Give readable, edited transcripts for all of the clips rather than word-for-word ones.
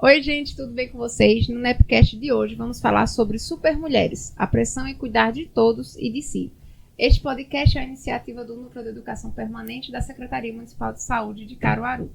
Oi, gente, tudo bem com vocês? No Nepcast de hoje vamos falar sobre supermulheres, a pressão em cuidar de todos e de si. Este podcast é a iniciativa do Núcleo de Educação Permanente da Secretaria Municipal de Saúde de Caruaru.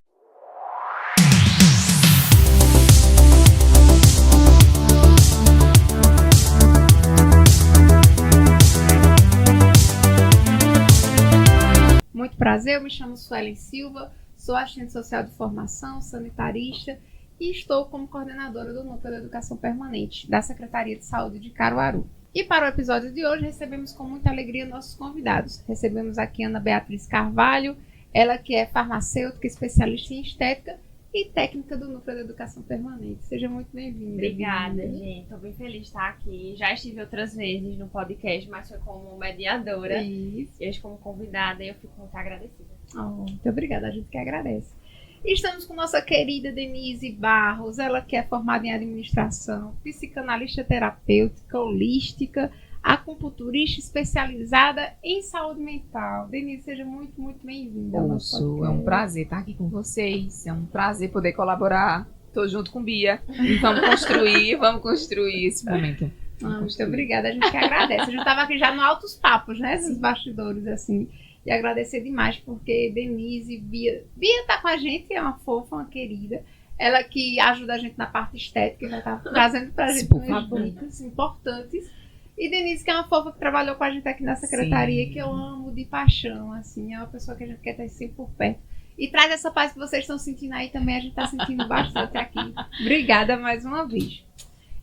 Muito prazer, eu me chamo Suelen Silva, sou assistente social de formação, sanitarista e estou como coordenadora do Núcleo de Educação Permanente da Secretaria de Saúde de Caruaru. E para o episódio de hoje recebemos com muita alegria nossos convidados. Recebemos aqui Ana Beatriz Carvalho, ela que é farmacêutica, especialista em estética e técnica do Núcleo de Educação Permanente. Seja muito bem-vinda. Obrigada, gente. Estou bem feliz de estar aqui. Já estive outras vezes no podcast, mas foi como mediadora. Isso. E hoje como convidada e eu fico muito agradecida. Muito obrigada, a gente que agradece. E estamos com nossa querida Denise Barros, ela que é formada em administração, psicanalista terapêutica, holística, acupunturista especializada em saúde mental. Denise, seja muito, muito bem-vinda. É um prazer estar aqui com vocês, é um prazer poder colaborar. Estou junto com Bia e vamos construir esse momento. Muito obrigada, a gente que agradece. A gente estava aqui já no altos papos, né, esses bastidores, assim. E agradecer demais, porque Denise, Bia tá com a gente, é uma fofa, uma querida. Ela que ajuda a gente na parte estética, vai estar trazendo pra gente umas dicas importantes. E Denise, que é uma fofa que trabalhou com a gente aqui na secretaria, que eu amo de paixão, assim, é uma pessoa que a gente quer estar sempre por perto. E traz essa paz que vocês estão sentindo aí também, a gente está sentindo bastante aqui. Obrigada mais uma vez.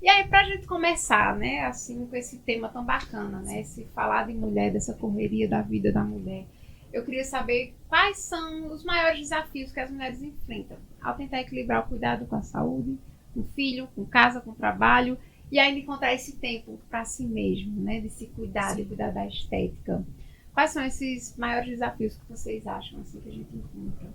E aí, pra gente começar, né, assim, com esse tema tão bacana, né, esse falar de mulher, dessa correria da vida da mulher, eu queria saber quais são os maiores desafios que as mulheres enfrentam ao tentar equilibrar o cuidado com a saúde, com o filho, com casa, com o trabalho, e ainda encontrar esse tempo para si mesmo, né, de se cuidar, de cuidar da estética. Quais são esses maiores desafios que vocês acham, assim, que a gente encontra?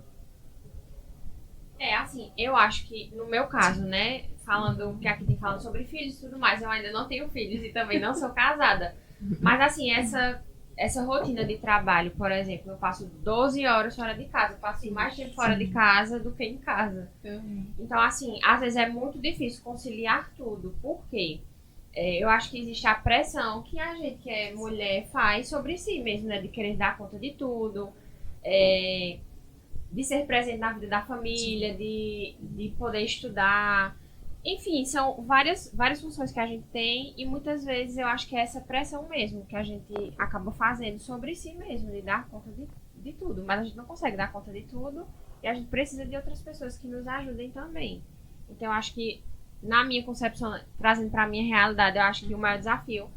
Assim, eu acho que no meu caso, né, falando que aqui tem falando sobre filhos e tudo mais, eu ainda não tenho filhos e também não sou casada. Mas assim, essa rotina de trabalho, por exemplo, eu passo 12 horas fora de casa, eu passo mais tempo fora de casa do que em casa. Então, assim, às vezes é muito difícil conciliar tudo. Por quê? Eu acho que existe a pressão que a gente que é mulher faz sobre si mesmo, né? De querer dar conta de tudo, de ser presente na vida da família, de poder estudar. Enfim, são várias funções que a gente tem e muitas vezes eu acho que é essa pressão mesmo que a gente acaba fazendo sobre si mesmo, de dar conta de tudo. Mas a gente não consegue dar conta de tudo e a gente precisa de outras pessoas que nos ajudem também. Então eu acho que, na minha concepção, trazendo para a minha realidade, eu acho que o maior desafio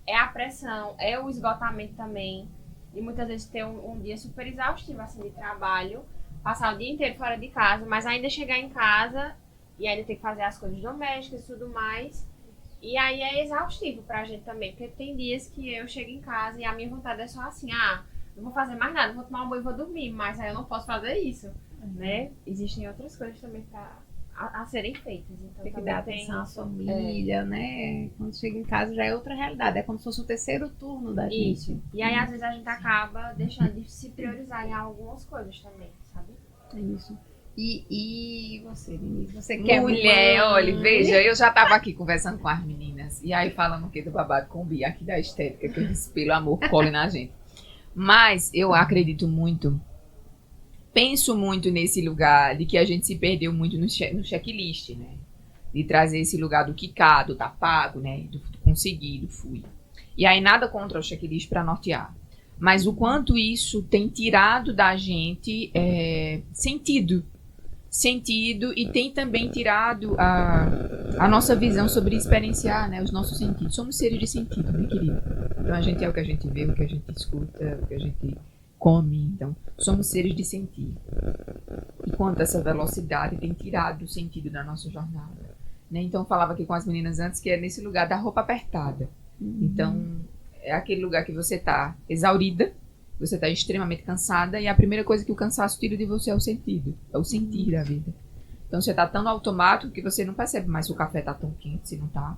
é a pressão, é o esgotamento também. E muitas vezes ter um dia super exaustivo assim, de trabalho, passar o dia inteiro fora de casa, mas ainda chegar em casa e ainda ter que fazer as coisas domésticas e tudo mais. E aí é exaustivo pra gente também, porque tem dias que eu chego em casa e a minha vontade é só assim, não vou fazer mais nada, vou tomar um banho e vou dormir, mas aí eu não posso fazer isso, né? Existem outras coisas também a serem feitas. Então, tem que dar atenção à família, né? Quando chega em casa já é outra realidade, é como se fosse o terceiro turno da gente. Isso. E aí às vezes a gente acaba deixando de se priorizar em algumas coisas também, sabe? É isso. E você, Denise? Você quer mulher, olha, veja, eu já estava aqui conversando com as meninas, e aí falando o que do babado com Bia, aqui da estética, que eu disse, pelo amor, colhe na gente. Mas eu acredito muito, penso muito nesse lugar de que a gente se perdeu muito no checklist, né? De trazer esse lugar do quicado, tá pago, né? Do consegui, do fui. E aí nada contra o checklist para nortear. Mas o quanto isso tem tirado da gente sentido e tem também tirado a nossa visão sobre experienciar, né, os nossos sentidos. Somos seres de sentido, né, querido? Então a gente é o que a gente vê, o que a gente escuta, o que a gente come. Então somos seres de sentir. E quanto essa velocidade tem tirado o sentido da nossa jornada, né? Então eu falava aqui com as meninas antes que é nesse lugar da roupa apertada. Então é aquele lugar que você está exaurida, você está extremamente cansada e a primeira coisa que o cansaço tira de você é o sentido, é o sentir da vida. Então você está tão no automático que você não percebe mais se o café está tão quente, se não está.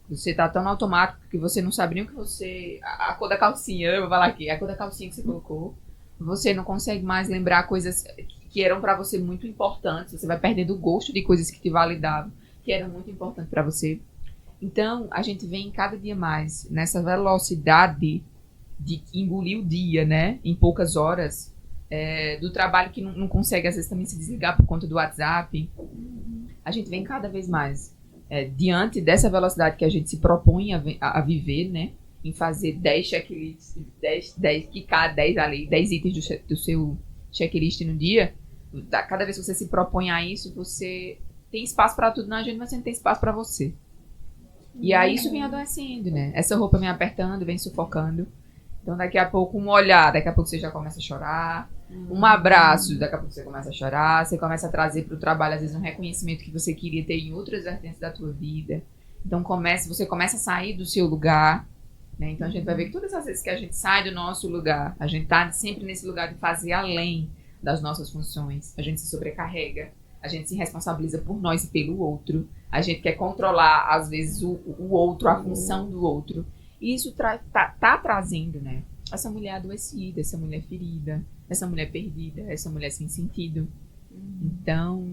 Você está tão no automático que você não sabe nem o que você... A cor da calcinha, eu vou falar aqui, a cor da calcinha que você colocou. Você não consegue mais lembrar coisas que eram pra você muito importantes. Você vai perdendo o gosto de coisas que te validavam, que eram muito importantes pra você. Então, a gente vem cada dia mais nessa velocidade de engolir o dia, né? Em poucas horas. Do trabalho que não consegue, às vezes, também se desligar por conta do WhatsApp. A gente vem cada vez mais diante dessa velocidade que a gente se propõe a viver, né? Em fazer 10 checklists, 10 clicar 10 ali, 10 itens do seu checklist no dia. Cada vez que você se propõe a isso, você tem espaço para tudo na agenda, mas você não tem espaço para você. E aí isso vem adoecendo, né? Essa roupa vem apertando, vem sufocando. Então daqui a pouco um olhar, daqui a pouco você já começa a chorar. Um abraço, daqui a pouco você começa a chorar. Você começa a trazer para o trabalho, às vezes, um reconhecimento que você queria ter em outras vertentes da tua vida. Então você começa a sair do seu lugar, né? Então a gente vai ver que todas as vezes que a gente sai do nosso lugar, a gente tá sempre nesse lugar de fazer além das nossas funções. A gente se sobrecarrega, a gente se responsabiliza por nós e pelo outro. A gente quer controlar, às vezes, o outro, a função do outro. E isso tá trazendo, né? Essa mulher adoecida, essa mulher ferida, essa mulher perdida, essa mulher sem sentido. Então,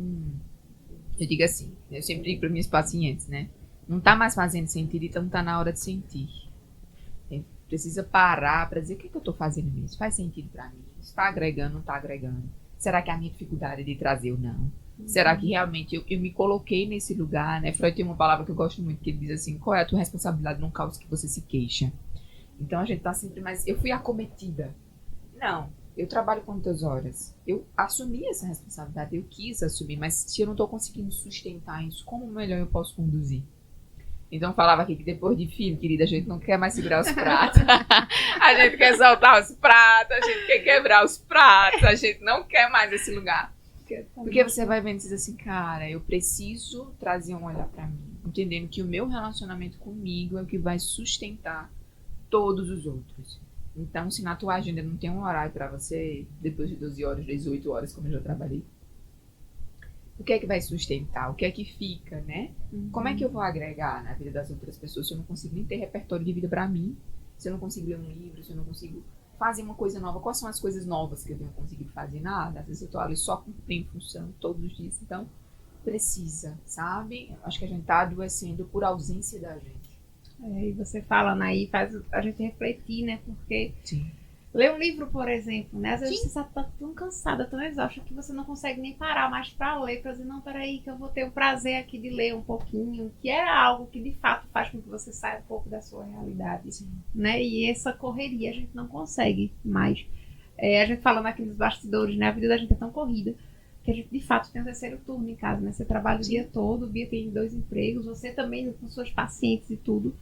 eu digo assim, eu sempre digo para meus pacientes, né? Não tá mais fazendo sentido, então tá na hora de sentir. Precisa parar para dizer o que eu tô fazendo mesmo. Faz sentido para mim? Está agregando, não tá agregando? Será que a minha dificuldade é de trazer ou não? Será que realmente eu me coloquei nesse lugar, né? Freud tem uma palavra que eu gosto muito, que ele diz assim, qual é a tua responsabilidade num caos que você se queixa? Então a gente tá sempre mais, eu fui acometida. Não, eu trabalho quantas horas? Eu assumi essa responsabilidade, eu quis assumir, mas se eu não tô conseguindo sustentar isso, como melhor eu posso conduzir? Então falava aqui que depois de filho, querida, a gente não quer mais segurar os pratos. A gente quer soltar os pratos, a gente quer quebrar os pratos, a gente não quer mais esse lugar. Porque você vai vendo e diz assim, cara, eu preciso trazer um olhar pra mim, entendendo que o meu relacionamento comigo é o que vai sustentar todos os outros. Então, se na tua agenda não tem um horário pra você, depois de 12 horas, 18 horas, como eu já trabalhei, o que é que vai sustentar? O que é que fica, né? Como é que eu vou agregar na vida das outras pessoas se eu não consigo nem ter repertório de vida pra mim? Se eu não consigo ler um livro, se eu não consigo fazer uma coisa nova? Quais são as coisas novas que eu tenho conseguido fazer? Nada. Às vezes eu tô ali só cumprindo função todos os dias. Então, precisa, sabe? Acho que a gente tá adoecendo por ausência da gente. E você falando aí faz a gente refletir, né? Porque Sim. ler um livro, por exemplo, né? Às vezes você tá tão cansada, tão exausta, que você não consegue nem parar mais pra ler, pra dizer, não, peraí, que eu vou ter o prazer aqui de ler um pouquinho, que é algo que de fato faz com que você saia um pouco da sua realidade, né? E essa correria a gente não consegue mais. A gente falando aqui nos bastidores, né? A vida da gente é tão corrida que a gente de fato tem um terceiro turno em casa, né? Você trabalha o dia todo, o Bia tem 2 empregos, você também com suas pacientes e tudo,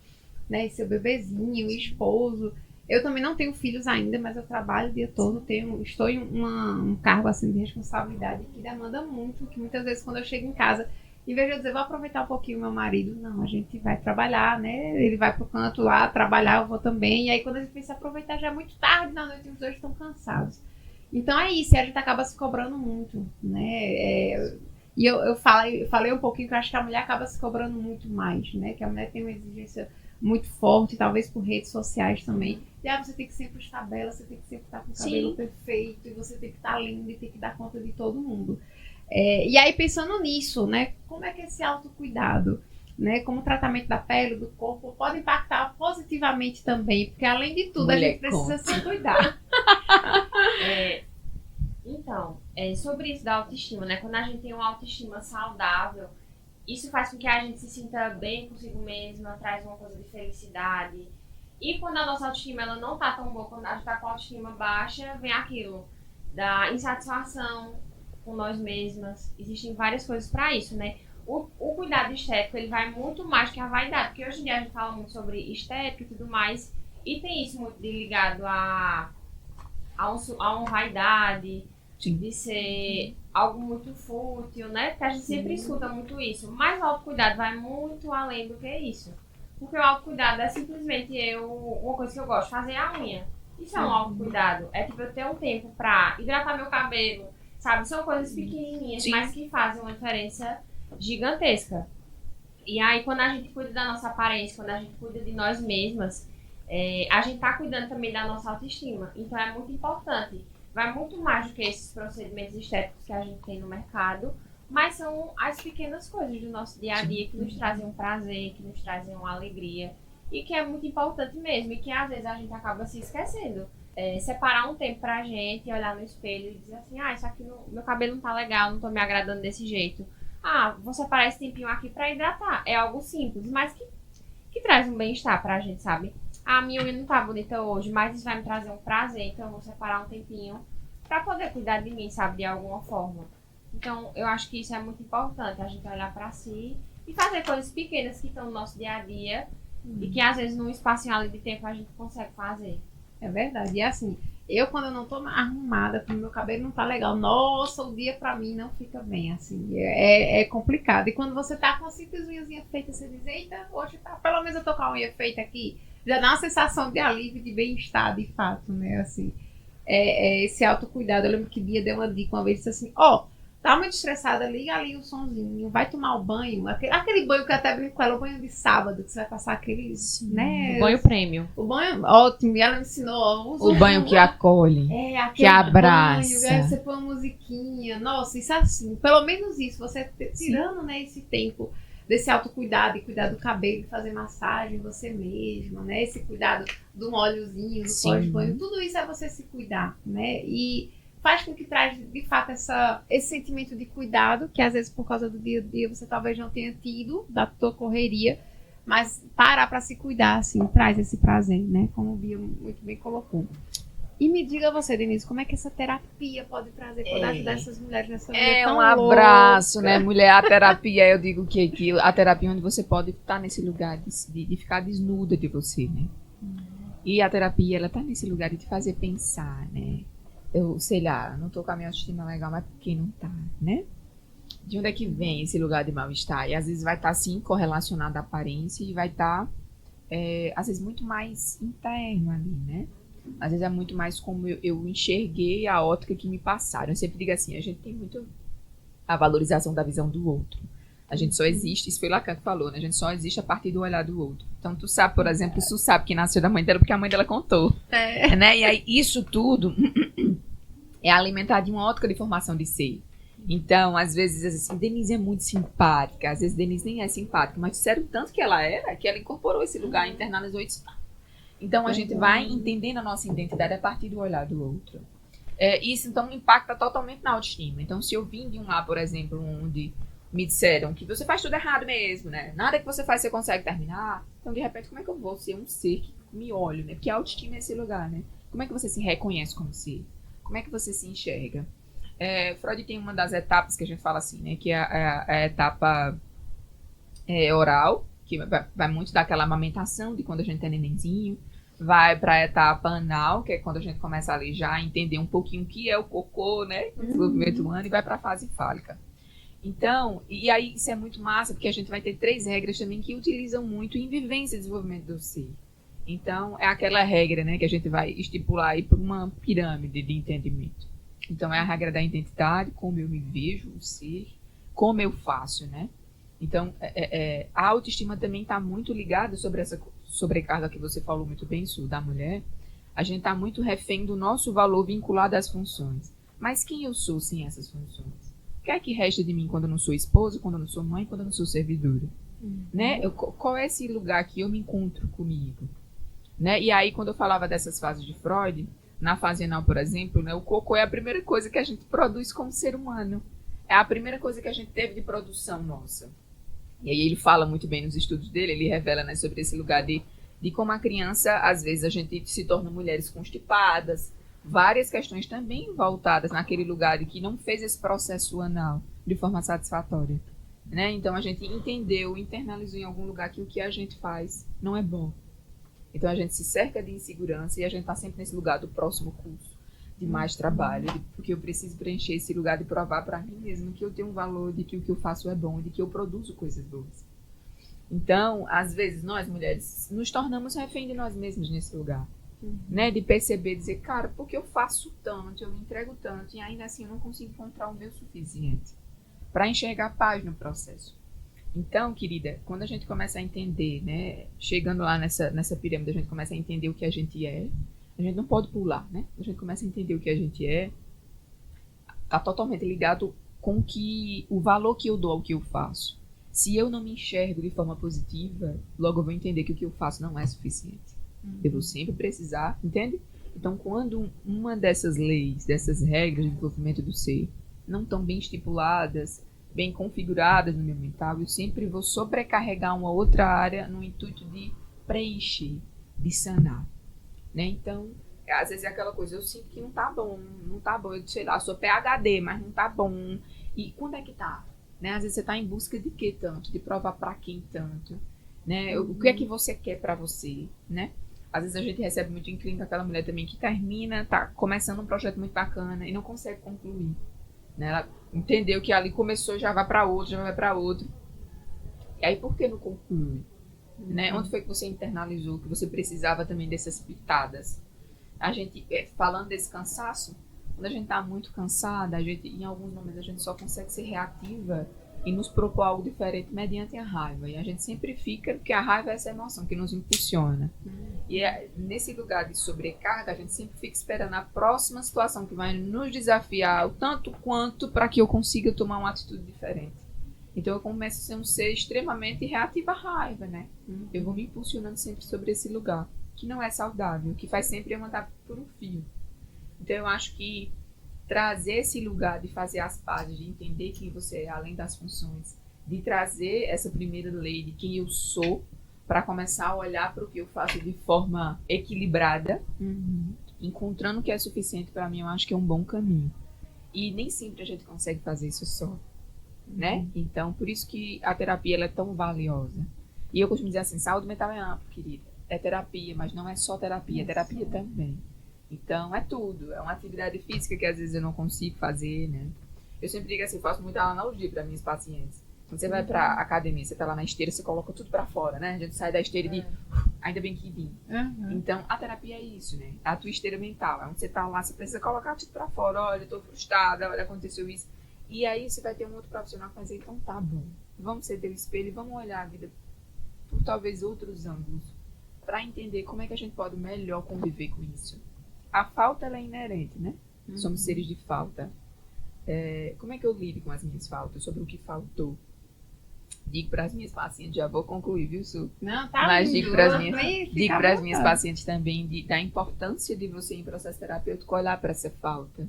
né? E seu bebezinho, e esposo. Eu também não tenho filhos ainda, mas eu trabalho o dia todo, estou em um cargo assim de responsabilidade que demanda muito, que muitas vezes quando eu chego em casa, em vez de eu dizer, vou aproveitar um pouquinho o meu marido, não, a gente vai trabalhar, né? Ele vai pro canto lá trabalhar, eu vou também, e aí quando a gente pensa aproveitar já é muito tarde na noite e os dois estão cansados. Então é isso, e a gente acaba se cobrando muito, né? E eu falei um pouquinho que eu acho que a mulher acaba se cobrando muito mais, né? Que a mulher tem uma exigência muito forte, talvez por redes sociais também. E você tem que sempre estar bela, você tem que sempre estar com o cabelo perfeito, e você tem que estar linda e tem que dar conta de todo mundo. E aí, pensando nisso, né? Como é que esse autocuidado, né? Como o tratamento da pele, do corpo, pode impactar positivamente também? Porque, além de tudo, a gente precisa se cuidar. Então, sobre isso da autoestima, né? Quando a gente tem uma autoestima saudável, isso faz com que a gente se sinta bem consigo mesma, traz uma coisa de felicidade. E quando a nossa autoestima ela não tá tão boa, quando a gente tá com a autoestima baixa, vem aquilo da insatisfação com nós mesmas. Existem várias coisas para isso, né? O cuidado estético, ele vai muito mais que a vaidade, porque hoje em dia a gente fala muito sobre estética e tudo mais, e tem isso muito ligado a uma vaidade, de ser algo muito fútil, né? Porque a gente sempre escuta muito isso. Mas o autocuidado vai muito além do que isso. Porque o autocuidado é simplesmente uma coisa que eu gosto, fazer a unha. Isso é um autocuidado. É tipo eu ter um tempo pra hidratar meu cabelo, sabe? São coisas pequenininhas, mas que fazem uma diferença gigantesca. E aí, quando a gente cuida da nossa aparência, quando a gente cuida de nós mesmas, a gente tá cuidando também da nossa autoestima. Então é muito importante vai muito mais do que esses procedimentos estéticos que a gente tem no mercado, mas são as pequenas coisas do nosso dia a dia que nos trazem um prazer, que nos trazem uma alegria e que é muito importante mesmo e que às vezes a gente acaba se esquecendo. Separar um tempo pra gente, olhar no espelho e dizer assim, isso aqui meu cabelo não tá legal, não tô me agradando desse jeito. Vou separar esse tempinho aqui pra hidratar. É algo simples, mas que traz um bem-estar pra gente, sabe? Minha unha não tá bonita hoje, mas isso vai me trazer um prazer, então eu vou separar um tempinho pra poder cuidar de mim, sabe? De alguma forma. Então, eu acho que isso é muito importante, a gente olhar pra si e fazer coisas pequenas que estão no nosso dia a dia e que às vezes num espacinho ali de tempo a gente consegue fazer. É verdade. E assim, quando eu não tô arrumada, quando meu cabelo não tá legal, nossa, o dia pra mim não fica bem, assim, é complicado. E quando você tá com as simples unhazinhas feitas, você diz, eita, hoje tá, pelo menos eu tô com a unha feita aqui, já dá uma sensação de alívio, de bem-estar, de fato, né, assim, esse autocuidado. Eu lembro que Bia deu uma dica uma vez, disse assim, tá muito estressada, liga ali o sonzinho, vai tomar o banho, aquele banho que eu até brinco com ela, o banho de sábado, que você vai passar aquele, né? O banho prêmio. O banho, ótimo, e ela me ensinou. O banho que acolhe, que abraça. Banho, você põe uma musiquinha, nossa, isso assim, pelo menos isso, você tirando, né, esse tempo desse autocuidado e cuidar do cabelo, fazer massagem você mesma, né, esse cuidado do óleozinho, do pós-banho, tudo isso é você se cuidar, né, e faz com que traz, de fato, esse sentimento de cuidado, que às vezes por causa do dia a dia você talvez não tenha tido, da tua correria, mas parar para se cuidar, assim, traz esse prazer, né? Como o Bia muito bem colocou. E me diga você, Denise, como é que essa terapia pode trazer, pode ajudar essas mulheres nessa vida tão um abraço, louca, né, mulher? A terapia, eu digo que a terapia onde você pode estar nesse lugar de ficar desnuda de você, né? E a terapia, ela tá nesse lugar de te fazer pensar, né? Eu, sei lá, não tô com a minha autoestima legal, mas por que não tá, né? De onde é que vem esse lugar de mal-estar? E às vezes vai estar, sim, correlacionado à aparência e vai estar, às vezes, muito mais interno ali, né? Às vezes é muito mais como eu enxerguei a ótica que me passaram. Eu sempre digo assim, a gente tem muito a valorização da visão do outro. A gente só existe, isso foi Lacan que falou, né? A gente só existe a partir do olhar do outro. Então, tu sabe, por exemplo, tu sabe que nasceu da mãe dela porque a mãe dela contou. Né? E aí, isso tudo é alimentar de uma ótica de formação de ser. Então, às vezes, assim, Denise é muito simpática. Às vezes, Denise nem é simpática, mas disseram tanto que ela era, que ela incorporou esse lugar, internalizou isso. Então, a gente vai entendendo a nossa identidade a partir do olhar do outro. Isso, então, impacta totalmente na autoestima. Então, se eu vim de um lá, por exemplo, onde me disseram que você faz tudo errado mesmo, né? Nada que você faz você consegue terminar. Então, de repente, como é que eu vou ser um ser que me olho, né? Porque a autoestima é esse lugar, né? Como é que você se reconhece como ser? Como é que você se enxerga? Freud tem uma das etapas que a gente fala assim, né? Que é a etapa oral, que vai muito daquela amamentação de quando a gente é nenenzinho. Vai para a etapa anal, que é quando a gente começa ali já a entender um pouquinho o que é o cocô, né? O desenvolvimento humano, e vai para a fase fálica. Então, e aí isso é muito massa, porque a gente vai ter 3 regras também que utilizam muito em vivência e desenvolvimento do ser. Então, é aquela regra, né, que a gente vai estipular aí por uma pirâmide de entendimento. Então, é a regra da identidade, como eu me vejo, o ser, como eu faço, né? Então, a autoestima também está muito ligada sobre essa sobrecarga que você falou muito bem, Su, da mulher. A gente está muito refém do nosso valor vinculado às funções. Mas quem eu sou sem essas funções? O que é que resta de mim quando eu não sou esposa, quando eu não sou mãe, quando eu não sou servidora? Né? Qual é esse lugar que eu me encontro comigo? Né? E aí, quando eu falava dessas fases de Freud, na fase anal, por exemplo, né, o cocô é a primeira coisa que a gente produz como ser humano. É a primeira coisa que a gente teve de produção nossa. E aí ele fala muito bem nos estudos dele, ele revela, né, sobre esse lugar de como a criança, às vezes, a gente se torna mulheres constipadas, várias questões também voltadas naquele lugar de que não fez esse processo anal de forma satisfatória. Né? Então a gente entendeu, internalizou em algum lugar que o que a gente faz não é bom. Então a gente se cerca de insegurança e a gente está sempre nesse lugar do próximo curso, de mais trabalho, porque eu preciso preencher esse lugar de provar para mim mesmo que eu tenho um valor, de que o que eu faço é bom, de que eu produzo coisas boas. Então, às vezes, nós mulheres nos tornamos refém de nós mesmos nesse lugar. Né? De perceber, dizer, cara, porque eu faço tanto, eu me entrego tanto e ainda assim eu não consigo encontrar o meu suficiente para enxergar paz no processo. Então, querida, quando a gente começa a entender, né, chegando lá nessa pirâmide, a gente começa a entender o que a gente é, A gente não pode pular, né? A gente começa a entender o que a gente é, tá totalmente ligado com o valor que eu dou ao que eu faço. Se eu não me enxergo de forma positiva, logo eu vou entender que o que eu faço não é suficiente. Eu vou sempre precisar, entende? Então, quando uma dessas leis, dessas regras de desenvolvimento do ser não estão bem estipuladas, bem configuradas no meu mental, eu sempre vou sobrecarregar uma outra área no intuito de preencher, de sanar, né? Então, às vezes é aquela coisa, eu sinto que não tá bom, eu sei lá, sou PhD, mas não tá bom. E quando é que tá? Né? Às vezes você tá em busca de que tanto? De provar pra quem tanto? Né? O que é que você quer pra você, né? Às vezes a gente recebe muito em clínica aquela mulher também que termina, tá começando um projeto muito bacana e não consegue concluir. Né? Ela entendeu que ali começou, já vai pra outro, já vai pra outro. E aí por que não conclui? Né? Onde foi que você internalizou que você precisava também dessas pitadas? A gente, falando desse cansaço, quando a gente tá muito cansada, a gente, em alguns momentos a gente só consegue ser reativa e nos propor algo diferente mediante a raiva. E a gente sempre fica, porque a raiva é essa emoção que nos impulsiona. E nesse lugar de sobrecarga, a gente sempre fica esperando a próxima situação que vai nos desafiar o tanto quanto para que eu consiga tomar uma atitude diferente. Então eu começo a ser um ser extremamente reativo à raiva, né? Eu vou me impulsionando sempre sobre esse lugar, que não é saudável, que faz sempre eu andar por um fio. Então eu acho que trazer esse lugar de fazer as pazes, de entender quem você é, além das funções, de trazer essa primeira lei de quem eu sou, para começar a olhar para o que eu faço de forma equilibrada, encontrando o que é suficiente para mim, eu acho que é um bom caminho. E nem sempre a gente consegue fazer isso só, né? Então, por isso que a terapia ela é tão valiosa. E eu costumo dizer assim, saúde mental é amplo, querida. É terapia, mas não é só terapia, é terapia também. Então, é tudo. É uma atividade física que às vezes eu não consigo fazer, né? Eu sempre digo assim, eu faço muita analogia para minhas pacientes. Quando você vai pra academia, você tá lá na esteira, você coloca tudo pra fora, né? A gente sai da esteira de, ainda bem que vim. Então, a terapia é isso, né? A tua esteira mental. É onde você tá lá, você precisa colocar tudo pra fora. Olha, eu tô frustrada, olha, aconteceu isso. E aí você vai ter um outro profissional que vai dizer, então tá bom. Vamos ceder o espelho e vamos olhar a vida por talvez outros ângulos. Pra entender como é que a gente pode melhor conviver com isso. A falta, ela é inerente, né? Somos seres de falta. Como é que eu lido com as minhas faltas? Sobre o que faltou? Digo para as minhas pacientes, já vou concluir, viu, Su? Não, tá Mas lindo. digo para as minhas pacientes também da importância de você, em processo terapêutico, olhar para essa falta.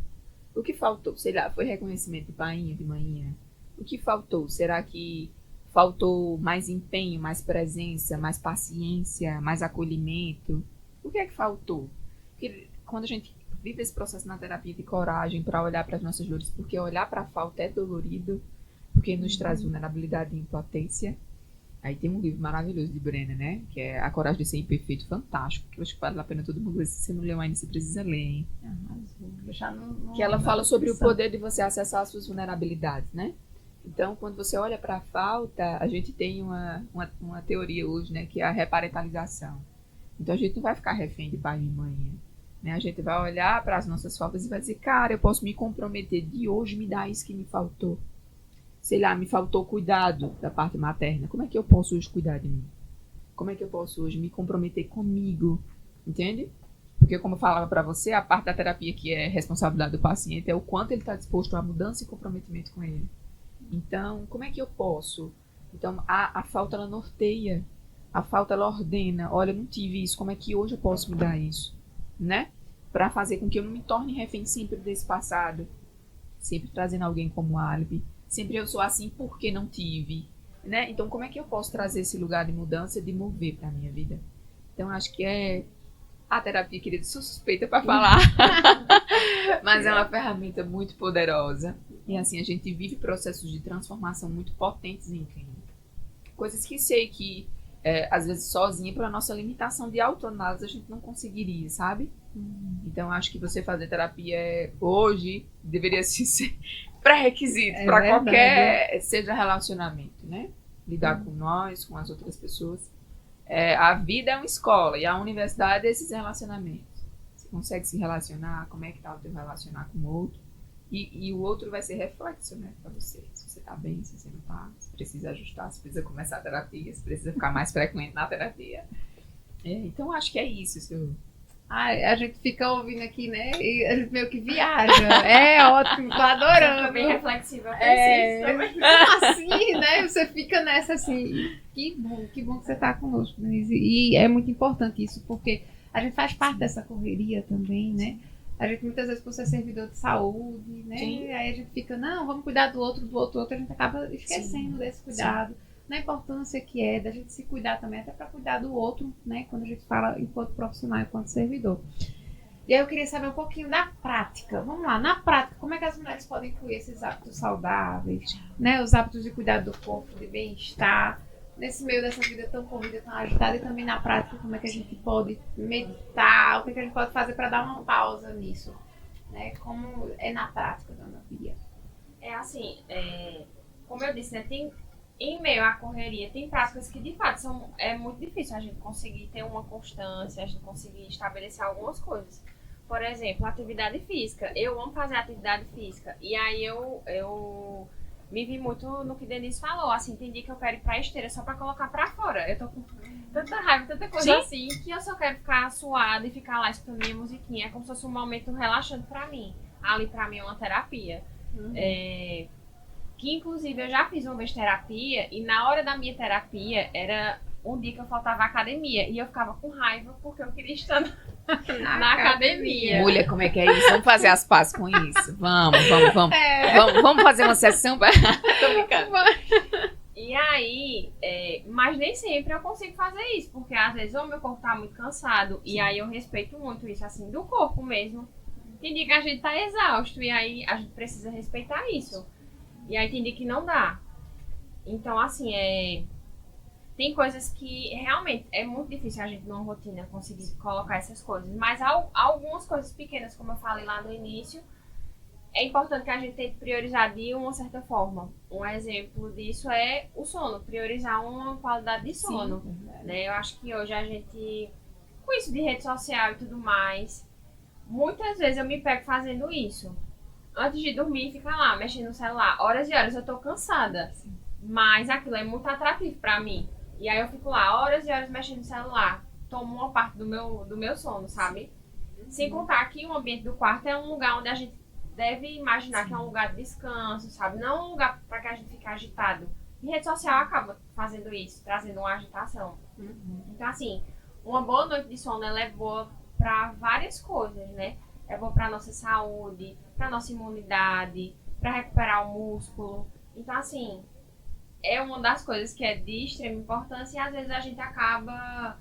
O que faltou? Sei lá, foi reconhecimento de painha, de manhã? O que faltou? Será que faltou mais empenho, mais presença, mais paciência, mais acolhimento? O que é que faltou? Porque quando a gente vive esse processo na terapia de coragem para olhar para as nossas dores, porque olhar para a falta é dolorido, porque nos traz vulnerabilidade e impotência. Aí tem um livro maravilhoso de Brené, né? Que é A Coragem de Ser Imperfeito, fantástico, que eu acho que vale a pena todo mundo ler. Se você não leu ainda, você precisa ler, hein? Que ela fala sobre o poder de você acessar as suas vulnerabilidades, né? Então, quando você olha para a falta, a gente tem uma teoria hoje, né? Que é a reparentalização. Então, a gente não vai ficar refém de pai e mãe, né? A gente vai olhar para as nossas faltas e vai dizer, cara, eu posso me comprometer de hoje me dar isso que me faltou. Sei lá, me faltou cuidado da parte materna. Como é que eu posso hoje cuidar de mim? Como é que eu posso hoje me comprometer comigo? Entende? Porque, como eu falava para você, a parte da terapia que é responsabilidade do paciente é o quanto ele está disposto à mudança e comprometimento com ele. Então, como é que eu posso? Então, a falta, ela norteia. A falta, ela ordena. Olha, eu não tive isso. Como é que hoje eu posso me dar isso? Né? Para fazer com que eu não me torne refém sempre desse passado. Sempre trazendo alguém como álibi. Sempre eu sou assim porque não tive, né? Então, como é que eu posso trazer esse lugar de mudança, de mover para a minha vida? Então, acho que é a terapia, querida, sou suspeita para falar, mas é uma ferramenta muito poderosa. E assim, a gente vive processos de transformação muito potentes em clínica. Coisas que sei que, às vezes, sozinha, pela nossa limitação de autoanálise, a gente não conseguiria, sabe? Então, acho que você fazer terapia hoje deveria ser pré-requisito para qualquer, seja relacionamento, né? Lidar com nós, com as outras pessoas. A vida é uma escola e a universidade é esses relacionamentos. Você consegue se relacionar, como é que tá o teu relacionar com o outro? E o outro vai ser reflexo, né, para você. Se você tá bem, se você não tá, se precisa ajustar, se precisa começar a terapia, se precisa ficar mais frequente na terapia. Então, acho que é isso, Ai, a gente fica ouvindo aqui, né? E a gente meio que viaja. É ótimo, tô adorando. Fica bem reflexiva, eu É, preciso também. assim, né? Você fica nessa assim. Que bom que você tá conosco, Denise. E é muito importante isso, porque a gente faz parte dessa correria também, né? A gente muitas vezes, por ser servidor de saúde, né? Sim. Aí a gente fica, não, vamos cuidar do outro, a gente acaba esquecendo Sim. desse cuidado. Na importância que é da gente se cuidar também, até para cuidar do outro, né? Quando a gente fala enquanto profissional, enquanto servidor. E aí eu queria saber um pouquinho da prática. Vamos lá, na prática, como é que as mulheres podem incluir esses hábitos saudáveis, né? Os hábitos de cuidar do corpo, de bem-estar, nesse meio dessa vida tão corrida, tão agitada, e também na prática, como é que a gente pode meditar, o que, é que a gente pode fazer para dar uma pausa nisso, né? Como é na prática, dona Bia? É assim, como eu disse, né, em meio à correria, tem práticas que de fato é muito difícil a gente conseguir ter uma constância, a gente conseguir estabelecer algumas coisas. Por exemplo, atividade física. Eu amo fazer atividade física. E aí eu me vi muito no que Denise falou. Assim, tem dia que eu quero ir pra esteira só pra colocar pra fora. Eu tô com tanta raiva, tanta coisa assim, que eu só quero ficar suada e ficar lá escutando minha musiquinha. É como se fosse um momento relaxante pra mim. Ali pra mim é uma terapia. Que inclusive eu já fiz uma vez terapia e na hora da minha terapia era um dia que eu faltava à academia e eu ficava com raiva porque eu queria estar na academia. Mulher, como é que é isso? Vamos fazer as pazes com isso. Vamos. Vamos fazer uma sessão. Tô brincando. E aí, mas nem sempre eu consigo fazer isso, porque às vezes o meu corpo tá muito cansado e aí eu respeito muito isso, assim, do corpo mesmo. Tem dia que a gente tá exausto e aí a gente precisa respeitar isso. E aí tem dia que não dá. Então, assim, tem coisas que realmente é muito difícil a gente numa rotina conseguir colocar essas coisas. Mas algumas coisas pequenas, como eu falei lá no início, é importante que a gente tente priorizar de uma certa forma. Um exemplo disso é o sono, priorizar uma qualidade de sono. Né? Eu acho que hoje a gente, com isso de rede social e tudo mais, muitas vezes eu me pego fazendo isso. Antes de dormir, fica lá, mexendo no celular. Horas e horas eu tô cansada. Mas aquilo é muito atrativo pra mim. E aí eu fico lá, horas e horas mexendo no celular. Tomo uma parte do meu sono, sabe? Sem contar que o ambiente do quarto é um lugar onde a gente deve imaginar que é um lugar de descanso, sabe? Não é um lugar pra que a gente fique agitado. E rede social acaba fazendo isso, trazendo uma agitação. Então, assim, uma boa noite de sono, ela é boa pra várias coisas, né? É bom pra nossa saúde, pra nossa imunidade, pra recuperar o músculo. Então, assim, é uma das coisas que é de extrema importância e às vezes a gente acaba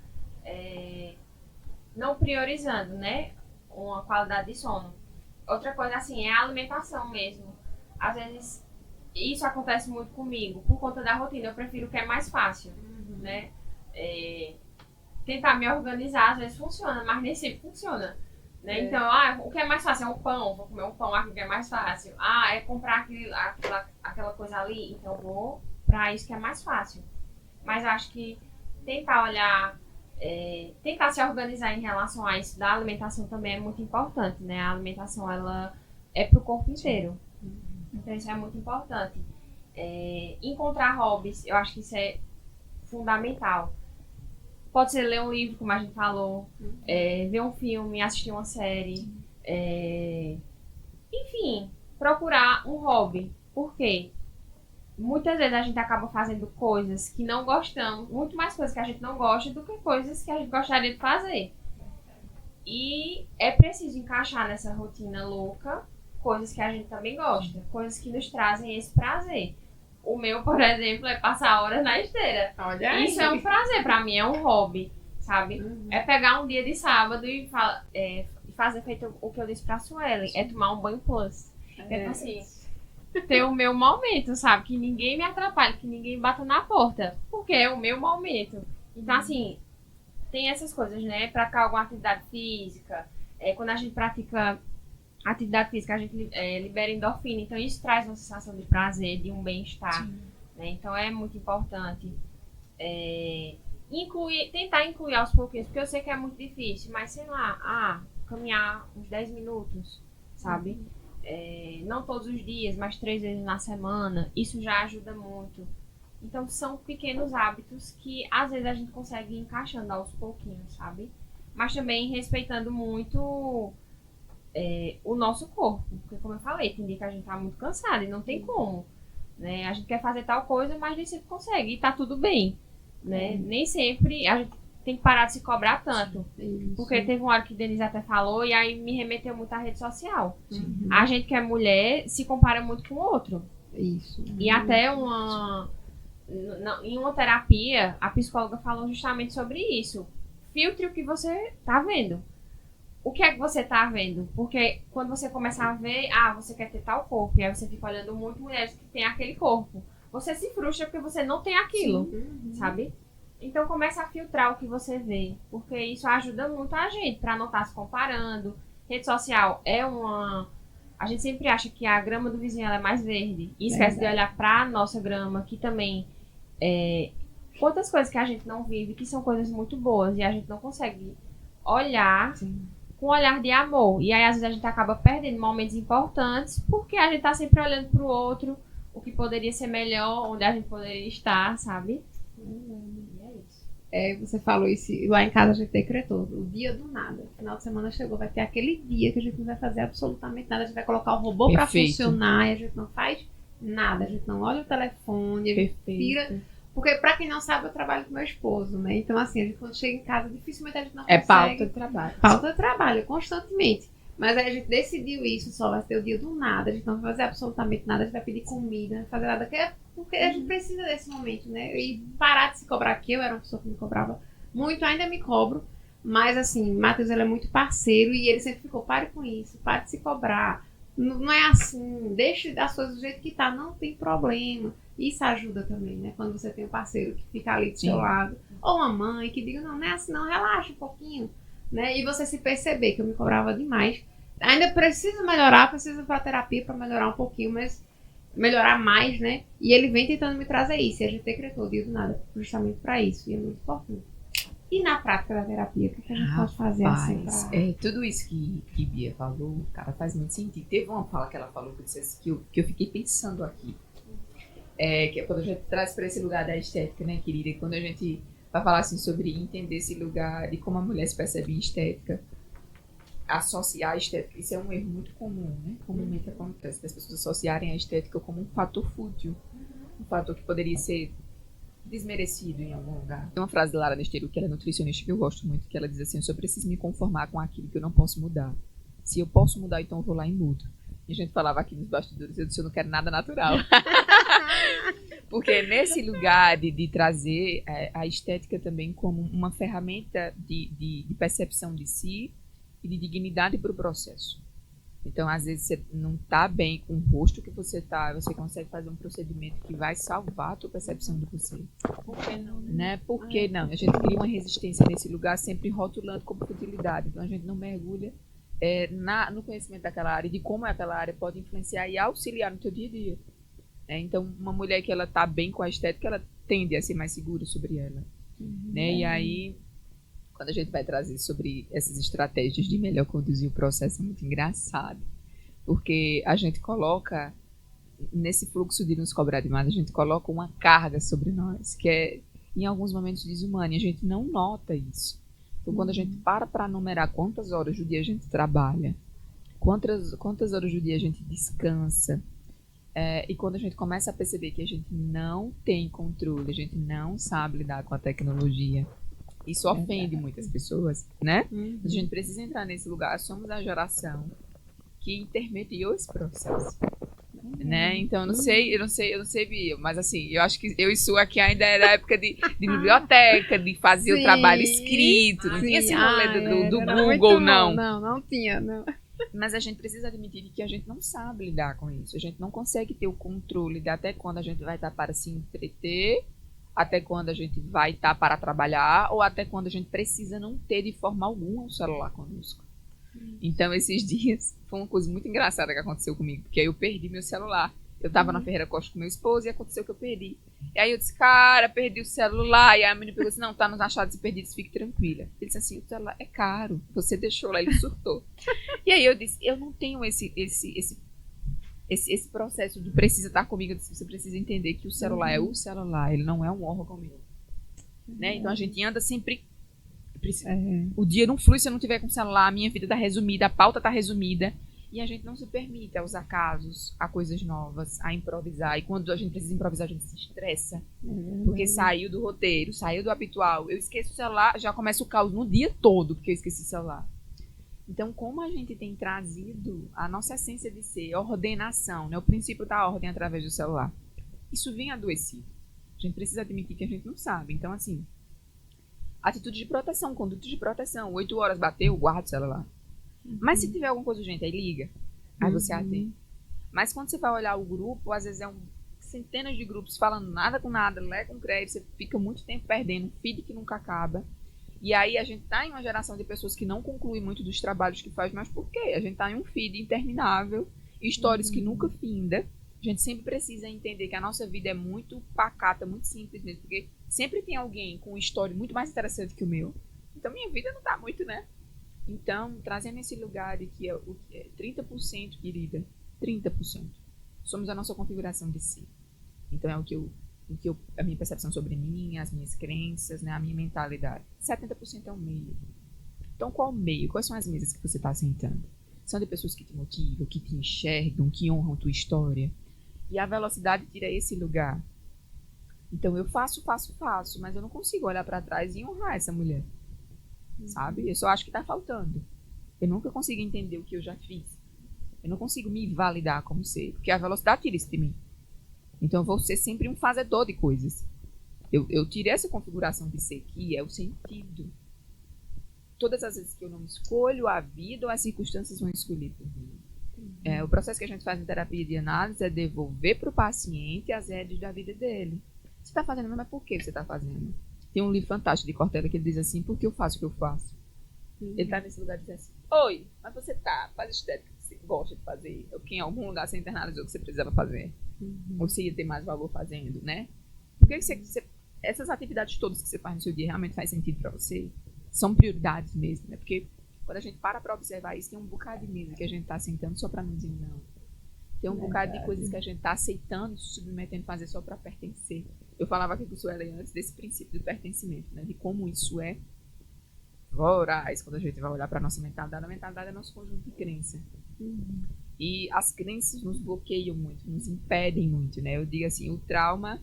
não priorizando, né? Uma qualidade de sono. Outra coisa, assim, é a alimentação mesmo. Às vezes, isso acontece muito comigo. Por conta da rotina, eu prefiro o que é mais fácil, né? Tentar me organizar, às vezes funciona, mas nem sempre funciona. Né? Então, o que é mais fácil é um pão, vou comer um pão aqui que é mais fácil. É comprar aquela coisa ali, então vou pra isso que é mais fácil. Mas acho que tentar olhar, tentar se organizar em relação a isso da alimentação também é muito importante, né? A alimentação, ela é pro corpo inteiro. Então isso é muito importante. Encontrar hobbies, eu acho que isso é fundamental. Pode ser ler um livro, como a gente falou, ver um filme, assistir uma série, enfim, procurar um hobby. Por quê? Muitas vezes a gente acaba fazendo coisas que não gostamos, muito mais coisas que a gente não gosta do que coisas que a gente gostaria de fazer. E é preciso encaixar nessa rotina louca coisas que a gente também gosta, coisas que nos trazem esse prazer. O meu, por exemplo, é passar horas na esteira. Olha aí. Isso é um prazer pra mim, é um hobby, sabe? É pegar um dia de sábado e fazer feito o que eu disse pra Suelen, é tomar um banho plus. Então, assim, ter o meu momento, sabe? Que ninguém me atrapalhe, que ninguém bata na porta. Porque é o meu momento. Então, assim, tem essas coisas, né? Praticar alguma atividade física. Quando a gente pratica atividade física, a gente libera endorfina, então isso traz uma sensação de prazer, de um bem-estar, né? Então é muito importante tentar incluir aos pouquinhos, porque eu sei que é muito difícil, mas sei lá, caminhar uns 10 minutos, sabe? Não todos os dias, mas 3 vezes na semana, isso já ajuda muito. Então são pequenos hábitos que às vezes a gente consegue ir encaixando aos pouquinhos, sabe? mas também respeitando muito o nosso corpo. Porque, como eu falei, tem dia que a gente tá muito cansado e não tem como. Né? A gente quer fazer tal coisa, mas nem sempre consegue. E tá tudo bem. Né? Nem sempre a gente tem que parar de se cobrar tanto. Isso. Porque teve uma hora que Denise até falou e aí me remeteu muito à rede social. Uhum. A gente que é mulher se compara muito com o outro. Isso. E até em uma terapia, a psicóloga falou justamente sobre isso. Filtre o que você tá vendo. O que é que você tá vendo? Porque quando você começar a ver, você quer ter tal corpo, e aí você fica olhando muito mulheres que têm aquele corpo. Você se frustra porque você não tem aquilo, sabe? Então começa a filtrar o que você vê, porque isso ajuda muito a gente pra não estar se comparando. Rede social a gente sempre acha que a grama do vizinho ela é mais verde e esquece de olhar pra nossa grama, que também quantas coisas que a gente não vive, que são coisas muito boas e a gente não consegue olhar com um olhar de amor. E aí às vezes a gente acaba perdendo momentos importantes porque a gente tá sempre olhando pro outro, o que poderia ser melhor, onde a gente poderia estar, sabe? E é isso. Você falou isso, lá em casa a gente decretou, o dia do nada. Final de semana chegou, vai ter aquele dia que a gente não vai fazer absolutamente nada, a gente vai colocar o robô pra funcionar e a gente não faz nada, a gente não olha o telefone, a gente tira. Porque, pra quem não sabe, eu trabalho com meu esposo, né? Então, assim, a gente quando chega em casa, dificilmente a gente não consegue. Pauta de trabalho. Pauta de trabalho, constantemente. Mas aí a gente decidiu isso, só vai ter o dia do nada, a gente não vai fazer absolutamente nada, a gente vai pedir comida, não vai fazer nada, porque a gente precisa desse momento, né? E parar de se cobrar, que eu era uma pessoa que me cobrava muito, ainda me cobro, mas assim, Matheus, ele é muito parceiro e ele sempre ficou, pare com isso, pare de se cobrar, não é assim, deixe as coisas do jeito que tá, não tem problema. Isso ajuda também, né? Quando você tem um parceiro que fica ali do seu lado, ou uma mãe que diga, não é assim, não, relaxa um pouquinho, né? E você se perceber que eu me cobrava demais. Ainda preciso melhorar, preciso ir pra terapia para melhorar um pouquinho, mas melhorar mais, né? E ele vem tentando me trazer isso. E a gente decretou o dia do nada justamente para isso. E é muito importante. E na prática da terapia, o que a gente pode fazer assim pra... Tudo isso que Bia falou, cara, faz muito sentido. Teve uma fala que ela falou que eu fiquei pensando aqui. Que é quando a gente traz para esse lugar da estética, né, querida? E quando a gente vai falar assim sobre entender esse lugar de como a mulher se percebe em estética, associar a estética, isso é um erro muito comum, né? Comumente acontece das pessoas associarem a estética como um fator fútil, um fator que poderia ser desmerecido em algum lugar. Tem uma frase da Lara Nesteru, que ela é nutricionista, que eu gosto muito, que ela diz assim: eu só preciso me conformar com aquilo que eu não posso mudar. Se eu posso mudar, então eu vou lá e mudo. E a gente falava aqui nos bastidores, eu disse, eu não quero nada natural. Porque nesse lugar de trazer a estética também como uma ferramenta de percepção de si e de dignidade para o processo. Então, às vezes, você não está bem com o rosto que você está, você consegue fazer um procedimento que vai salvar a tua percepção de você. Por que não? Né? Por que não? A gente cria uma resistência nesse lugar, sempre rotulando como futilidade. Então, a gente não mergulha no conhecimento daquela área, de como aquela área pode influenciar e auxiliar no teu dia a dia. Então, uma mulher que ela está bem com a estética, ela tende a ser mais segura sobre ela. Né? E aí, quando a gente vai trazer sobre essas estratégias de melhor conduzir o processo, é muito engraçado. Porque a gente coloca, nesse fluxo de nos cobrar demais, a gente coloca uma carga sobre nós, que é, em alguns momentos, desumana, e a gente não nota isso. Então, quando a gente para numerar quantas horas do dia a gente trabalha, quantas horas do dia a gente descansa, e quando a gente começa a perceber que a gente não tem controle, a gente não sabe lidar com a tecnologia, isso ofende muitas pessoas, né? A gente precisa entrar nesse lugar. Somos a geração que intermediou esse processo, né? Então, eu não sei, Bia, mas assim, eu acho que eu e Su aqui ainda era a época de biblioteca, de fazer o trabalho escrito, não tinha esse rolê do Google, não. Não tinha, não. Mas a gente precisa admitir que a gente não sabe lidar com isso. A gente não consegue ter o controle de até quando a gente vai estar para se entreter, até quando a gente vai estar para trabalhar, ou até quando a gente precisa não ter de forma alguma um celular conosco. Então, esses dias, foi uma coisa muito engraçada que aconteceu comigo, porque aí eu perdi meu celular. Eu estava na Ferreira Costa com meu esposo e aconteceu que eu perdi. E aí eu disse, cara, perdi o celular. E aí a menina pegou assim, não, tá nos achados e perdidos, fique tranquila. Ele disse assim, o celular é caro, você deixou lá, ele surtou. E aí eu disse, eu não tenho esse processo de precisa estar comigo. Eu disse, você precisa entender que o celular é o celular, ele não é um órgão meu. Né? Então a gente anda sempre O dia não flui se eu não tiver com o celular, a minha vida tá resumida, a pauta tá resumida. E a gente não se permite aos acasos, a coisas novas, a improvisar. E quando a gente precisa improvisar, a gente se estressa. Porque saiu do roteiro, saiu do habitual. Eu esqueço o celular, já começa o caos no dia todo, porque eu esqueci o celular. Então, como a gente tem trazido a nossa essência de ser, ordenação, né? O princípio da ordem através do celular. Isso vem adoecido. A gente precisa admitir que a gente não sabe. Então, assim, atitude de proteção, conduta de proteção. 8 horas bateu, guarda o celular. Mas se tiver alguma coisa urgente, aí liga. Aí você atende. Mas quando você vai olhar o grupo, às vezes centenas de grupos falando nada com nada, lé com crédito, você fica muito tempo perdendo, um feed que nunca acaba. E aí a gente tá em uma geração de pessoas que não concluem muito dos trabalhos que faz, mas por quê? A gente tá em um feed interminável, histórias que nunca finda. A gente sempre precisa entender que a nossa vida é muito pacata, muito simples mesmo, porque sempre tem alguém com uma história muito mais interessante que o meu. Então minha vida não tá muito, né? Então, trazendo esse lugar de que é 30%, querida, 30%. Somos a nossa configuração de si. Então, é a minha percepção sobre mim, as minhas crenças, né, a minha mentalidade. 70% é o meio. Então, qual o meio? Quais são as mesas que você está sentando? São de pessoas que te motivam, que te enxergam, que honram tua história. E a velocidade tira esse lugar. Então, eu faço, mas eu não consigo olhar para trás e honrar essa mulher. Sabe? Eu só acho que tá faltando. Eu nunca consigo entender o que eu já fiz. Eu não consigo me validar como ser, porque a velocidade tira isso de mim. Então eu vou ser sempre um fazedor de coisas. Eu tirei essa configuração de ser, que é o sentido. Todas as vezes que eu não escolho a vida, ou as circunstâncias vão escolher por mim. O processo que a gente faz em terapia de análise é devolver para o paciente as rédeas da vida dele. Você está fazendo, mas por que você está fazendo? Tem um livro fantástico de Cortella que ele diz assim: por que eu faço o que eu faço? Ele tá nesse lugar de dizer assim: oi, mas você faz estética que você gosta de fazer, ou que em algum lugar você internalizou que você precisava fazer, ou você ia ter mais valor fazendo, né? Por que essas atividades todas que você faz no seu dia realmente faz sentido pra você? São prioridades mesmo, né? Porque quando a gente para observar isso, tem um bocado de mesa que a gente tá sentando só pra não dizer não. Tem um bocado de coisas que a gente tá aceitando, se submetendo a fazer só pra pertencer. Eu falava aqui com o Suelen antes desse princípio do pertencimento, né? De como isso é voraz quando a gente vai olhar para a nossa mentalidade. A mentalidade é nosso conjunto de crença. E as crenças nos bloqueiam muito, nos impedem muito, né? Eu digo assim, o trauma,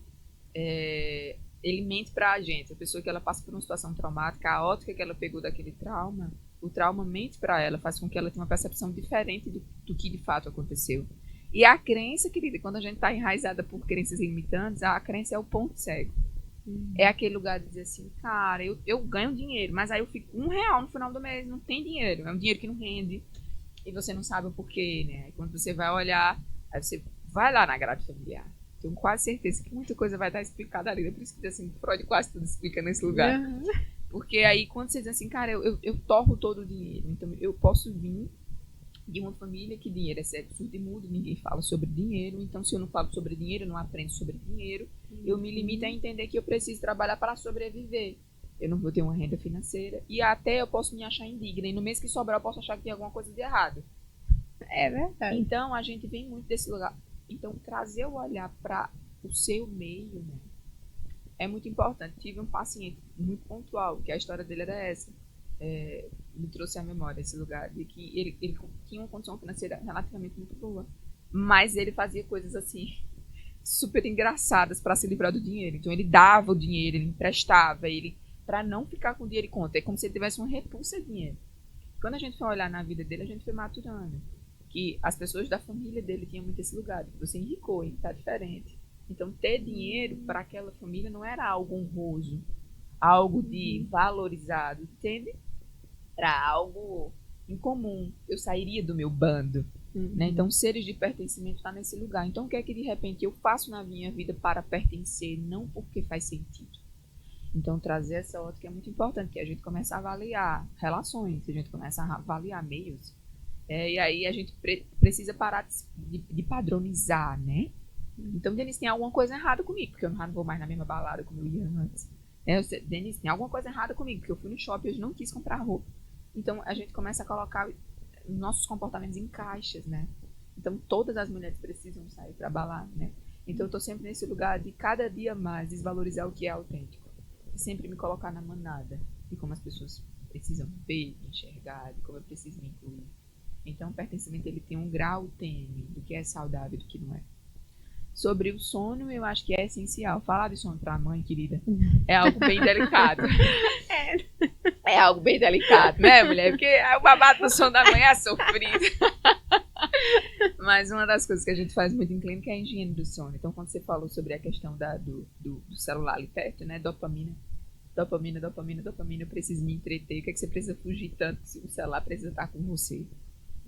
ele mente para a gente. A pessoa que ela passa por uma situação traumática, a ótica que ela pegou daquele trauma, o trauma mente para ela, faz com que ela tenha uma percepção diferente do que de fato aconteceu. E a crença, querida, quando a gente está enraizada por crenças limitantes, a crença é o ponto cego. É aquele lugar de dizer assim, cara, eu ganho dinheiro, mas aí eu fico R$1 no final do mês, não tem dinheiro. É um dinheiro que não rende e você não sabe o porquê, né? Quando você vai olhar, aí você vai lá na grade familiar. Tenho quase certeza que muita coisa vai estar explicada ali. É por isso que assim, Freud quase tudo explica nesse lugar. Porque aí quando você diz assim, cara, eu torro todo o dinheiro, então eu posso vir de uma família que dinheiro é surdo e mudo, ninguém fala sobre dinheiro, então se eu não falo sobre dinheiro, eu não aprendo sobre dinheiro, eu me limito a entender que eu preciso trabalhar para sobreviver. Eu não vou ter uma renda financeira e até eu posso me achar indigna, e no mês que sobrar eu posso achar que tem alguma coisa de errado. É verdade. Então a gente vem muito desse lugar. Então trazer o olhar para o seu meio, né, é muito importante. Tive um paciente muito pontual, que a história dele era essa. Me trouxe à memória esse lugar de que ele tinha uma condição financeira relativamente muito boa, mas ele fazia coisas assim super engraçadas para se livrar do dinheiro. Então ele dava o dinheiro, ele emprestava, ele para não ficar com o dinheiro em conta. É como se ele tivesse uma repulsa a dinheiro. Quando a gente foi olhar na vida dele, a gente foi maturando que as pessoas da família dele tinham muito esse lugar de que você enricou, hein? Tá diferente. Então ter dinheiro para aquela família não era algo honroso, algo de valorizado, entende? Era algo incomum. Eu sairia do meu bando. Né? Então, seres de pertencimento está nesse lugar. Então, o que é que de repente eu faço na minha vida para pertencer, não porque faz sentido? Então, trazer essa ótica é muito importante, que a gente começa a avaliar relações, a gente começa a avaliar meios. E aí a gente precisa parar de padronizar, né? Então, Denise, tem alguma coisa errada comigo, porque eu não vou mais na mesma balada como eu ia antes. Denise, tem alguma coisa errada comigo, porque eu fui no shopping e hoje não quis comprar roupa. Então, a gente começa a colocar nossos comportamentos em caixas, né? Então, todas as mulheres precisam sair para balada, né? Então, eu tô sempre nesse lugar de cada dia mais desvalorizar o que é autêntico. E sempre me colocar na manada. de como as pessoas precisam ver, enxergar, de como eu preciso me incluir. Então, o pertencimento ele tem um grau tênue do que é saudável e do que não é. Sobre o sono, eu acho que é essencial. Falar de sono para a mãe, querida, é algo bem delicado. É algo bem delicado, né, mulher? Porque o babado do sono da mãe é sofrido. Mas uma das coisas que a gente faz muito em clínica é a higiene do sono. Então, quando você falou sobre a questão do celular ali perto, né? Dopamina, eu preciso me entreter. O que é que você precisa fugir tanto se o celular precisa estar com você?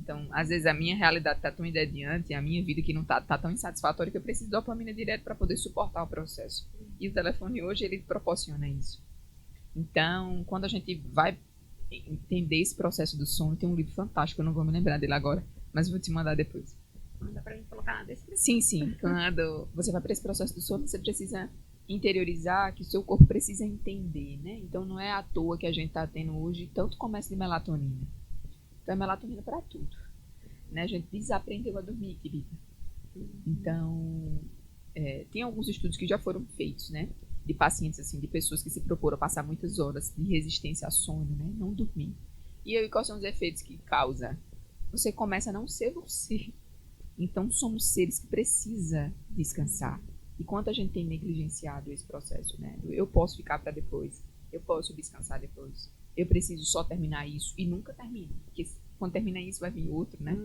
Então, às vezes a minha realidade está tão entediante, a minha vida que não tá tão insatisfatória que eu preciso de dopamina direto para poder suportar o processo. E o telefone hoje, ele proporciona isso. Então, quando a gente vai entender esse processo do sono, tem um livro fantástico, eu não vou me lembrar dele agora, mas vou te mandar depois. Manda pra gente colocar na descrição. Sim. Quando você vai para esse processo do sono, você precisa interiorizar que o seu corpo precisa entender, né? Então, não é à toa que a gente está tendo hoje tanto comércio de melatonina. Então, é melatonina para tudo. Né? A gente desaprendeu a dormir, querida. Então, tem alguns estudos que já foram feitos, né? De pacientes, assim, de pessoas que se proporam a passar muitas horas de resistência a sono, né? Não dormir. E aí, quais são os efeitos que causa? Você começa a não ser você. Então, somos seres que precisam descansar. E quanto a gente tem negligenciado esse processo, né? Eu posso ficar para depois. Eu posso descansar depois. Eu preciso só terminar isso. E nunca termina. Porque quando termina isso, vai vir outro, né?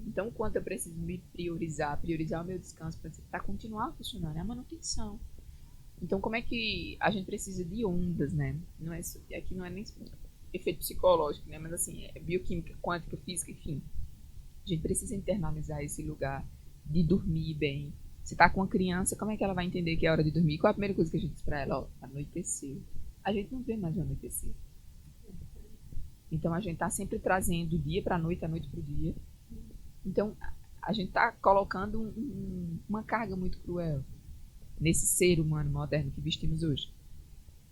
Então, quanto eu preciso me priorizar o meu descanso para continuar funcionando. É a manutenção. Então, como é que a gente precisa de ondas, né? Aqui não é nem efeito psicológico, né? Mas, assim, é bioquímica, quântica, física, enfim. A gente precisa internalizar esse lugar de dormir bem. Se tá com uma criança, como é que ela vai entender que é hora de dormir? Qual é a primeira coisa que a gente diz pra ela? Ó, anoiteceu. A gente não vê mais o anoitecer. Então, a gente tá sempre trazendo o dia pra noite, a noite pro dia. Então, a gente tá colocando uma carga muito cruel nesse ser humano moderno que vestimos hoje.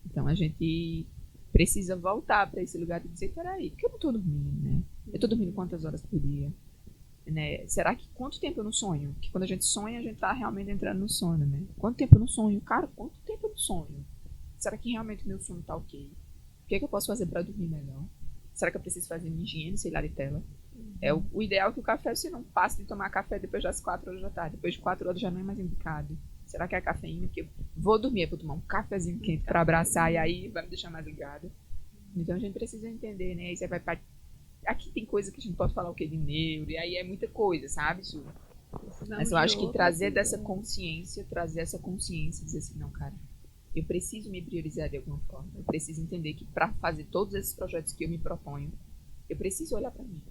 Então, a gente precisa voltar para esse lugar de dizer, peraí, por que eu não tô dormindo, né? Eu tô dormindo quantas horas por dia? Né? Será que quanto tempo eu não sonho? Porque quando a gente sonha, a gente tá realmente entrando no sono, né? Quanto tempo eu não sonho? Cara, quanto tempo eu não sonho? Será que realmente o meu sono tá ok? O que é que eu posso fazer para dormir melhor? Será que eu preciso fazer minha higiene, sei lá, de tela? O ideal é que o café, você não passe de tomar café depois das 4 horas da tarde. Depois de 4 horas já não é mais indicado. Será que é a cafeína? Porque eu vou dormir, vou tomar um cafezinho quente para abraçar e aí vai me deixar mais ligada. Então a gente precisa entender, né? Aí você vai aqui tem coisa que a gente pode falar o que de neuro, e aí é muita coisa, sabe, Su? Mas eu acho que trazer essa consciência, dizer assim, não, cara, eu preciso me priorizar de alguma forma. Eu preciso entender que para fazer todos esses projetos que eu me proponho, eu preciso olhar para mim.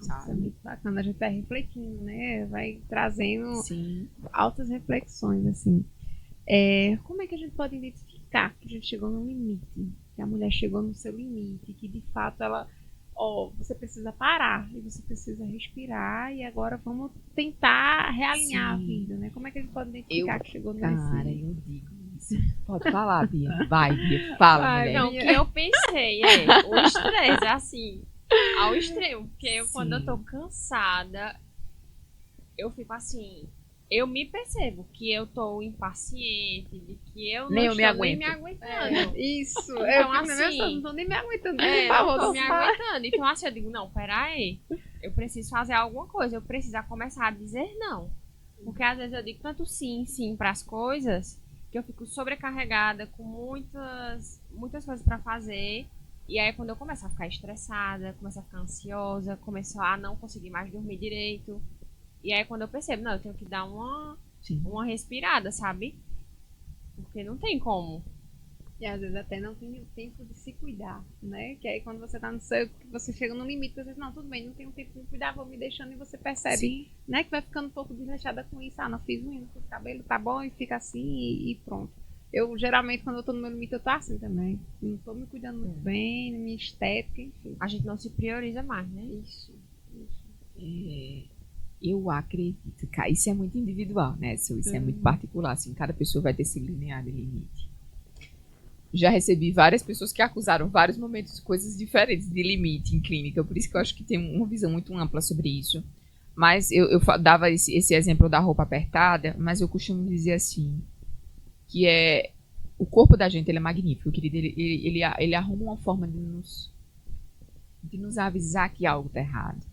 Sabe? É muito bacana, a gente vai refletindo, né? Vai trazendo Sim. altas reflexões, assim. Como é que a gente pode identificar que a gente chegou no limite? Que a mulher chegou no seu limite, que de fato ela... você precisa parar e você precisa respirar e agora vamos tentar realinhar a vida, né? Como é que a gente pode identificar que chegou nesse... Cara, eu digo isso. Pode falar, Bia. Vai, Bia. Fala, mulher. Não, o que eu pensei o estresse, assim, ao extremo. Porque quando eu tô cansada, eu fico assim... Eu me percebo que eu tô impaciente, de que eu não estou nem me aguentando. Isso. Então, assim... não tô nem me aguentando. Não tô me aguentando. Então, assim, eu digo, não, peraí. Eu preciso fazer alguma coisa. Eu preciso começar a dizer não. Porque, às vezes, eu digo tanto sim pras coisas, que eu fico sobrecarregada com muitas coisas pra fazer. E aí, quando eu começo a ficar estressada, começo a ficar ansiosa, começo a não conseguir mais dormir direito... E aí quando eu percebo, não, eu tenho que dar uma respirada, sabe? Porque não tem como. E às vezes até não tem tempo de se cuidar, né? Que aí quando você tá no seu, você chega no limite, você diz, não, tudo bem, não tenho tempo de me cuidar, vou me deixando, e você percebe, né? Que vai ficando um pouco desleixada com isso. Não fiz unha, não fiz cabelo, tá bom, e fica assim e pronto. Eu, geralmente, quando eu tô no meu limite, eu tô assim também. Não tô me cuidando muito bem, minha estética, enfim. A gente não se prioriza mais, né? Isso. Eu acredito, cara, isso é muito individual, né? Isso é muito particular, assim, cada pessoa vai ter esse linear de limite. Já recebi várias pessoas que acusaram vários momentos de coisas diferentes de limite em clínica, por isso que eu acho que tem uma visão muito ampla sobre isso. Mas eu dava esse exemplo da roupa apertada, mas eu costumo dizer assim, que O corpo da gente, ele é magnífico, querido. Ele arruma uma forma de nos avisar que algo tá errado,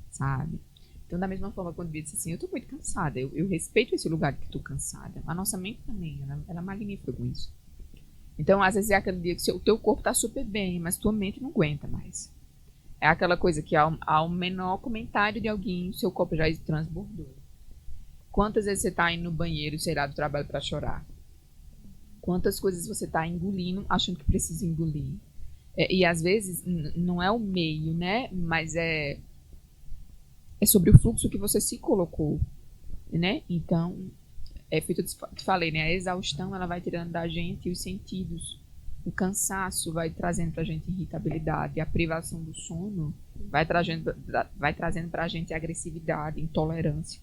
sabe? Então, da mesma forma, quando diz assim, eu tô muito cansada, eu respeito esse lugar de que tô cansada. A nossa mente também, ela é magnífica com isso. Então, às vezes é aquele dia que o teu corpo tá super bem, mas tua mente não aguenta mais. É aquela coisa que ao menor comentário de alguém, seu corpo já transbordou. Quantas vezes você tá indo no banheiro, sei lá, do trabalho pra chorar? Quantas coisas você tá engolindo, achando que precisa engolir? E às vezes, não é o meio, né? Mas é sobre o fluxo que você se colocou, né? Então, é feito, eu te falei, né? A exaustão, ela vai tirando da gente os sentidos. O cansaço vai trazendo pra gente irritabilidade. A privação do sono vai trazendo pra gente agressividade, intolerância.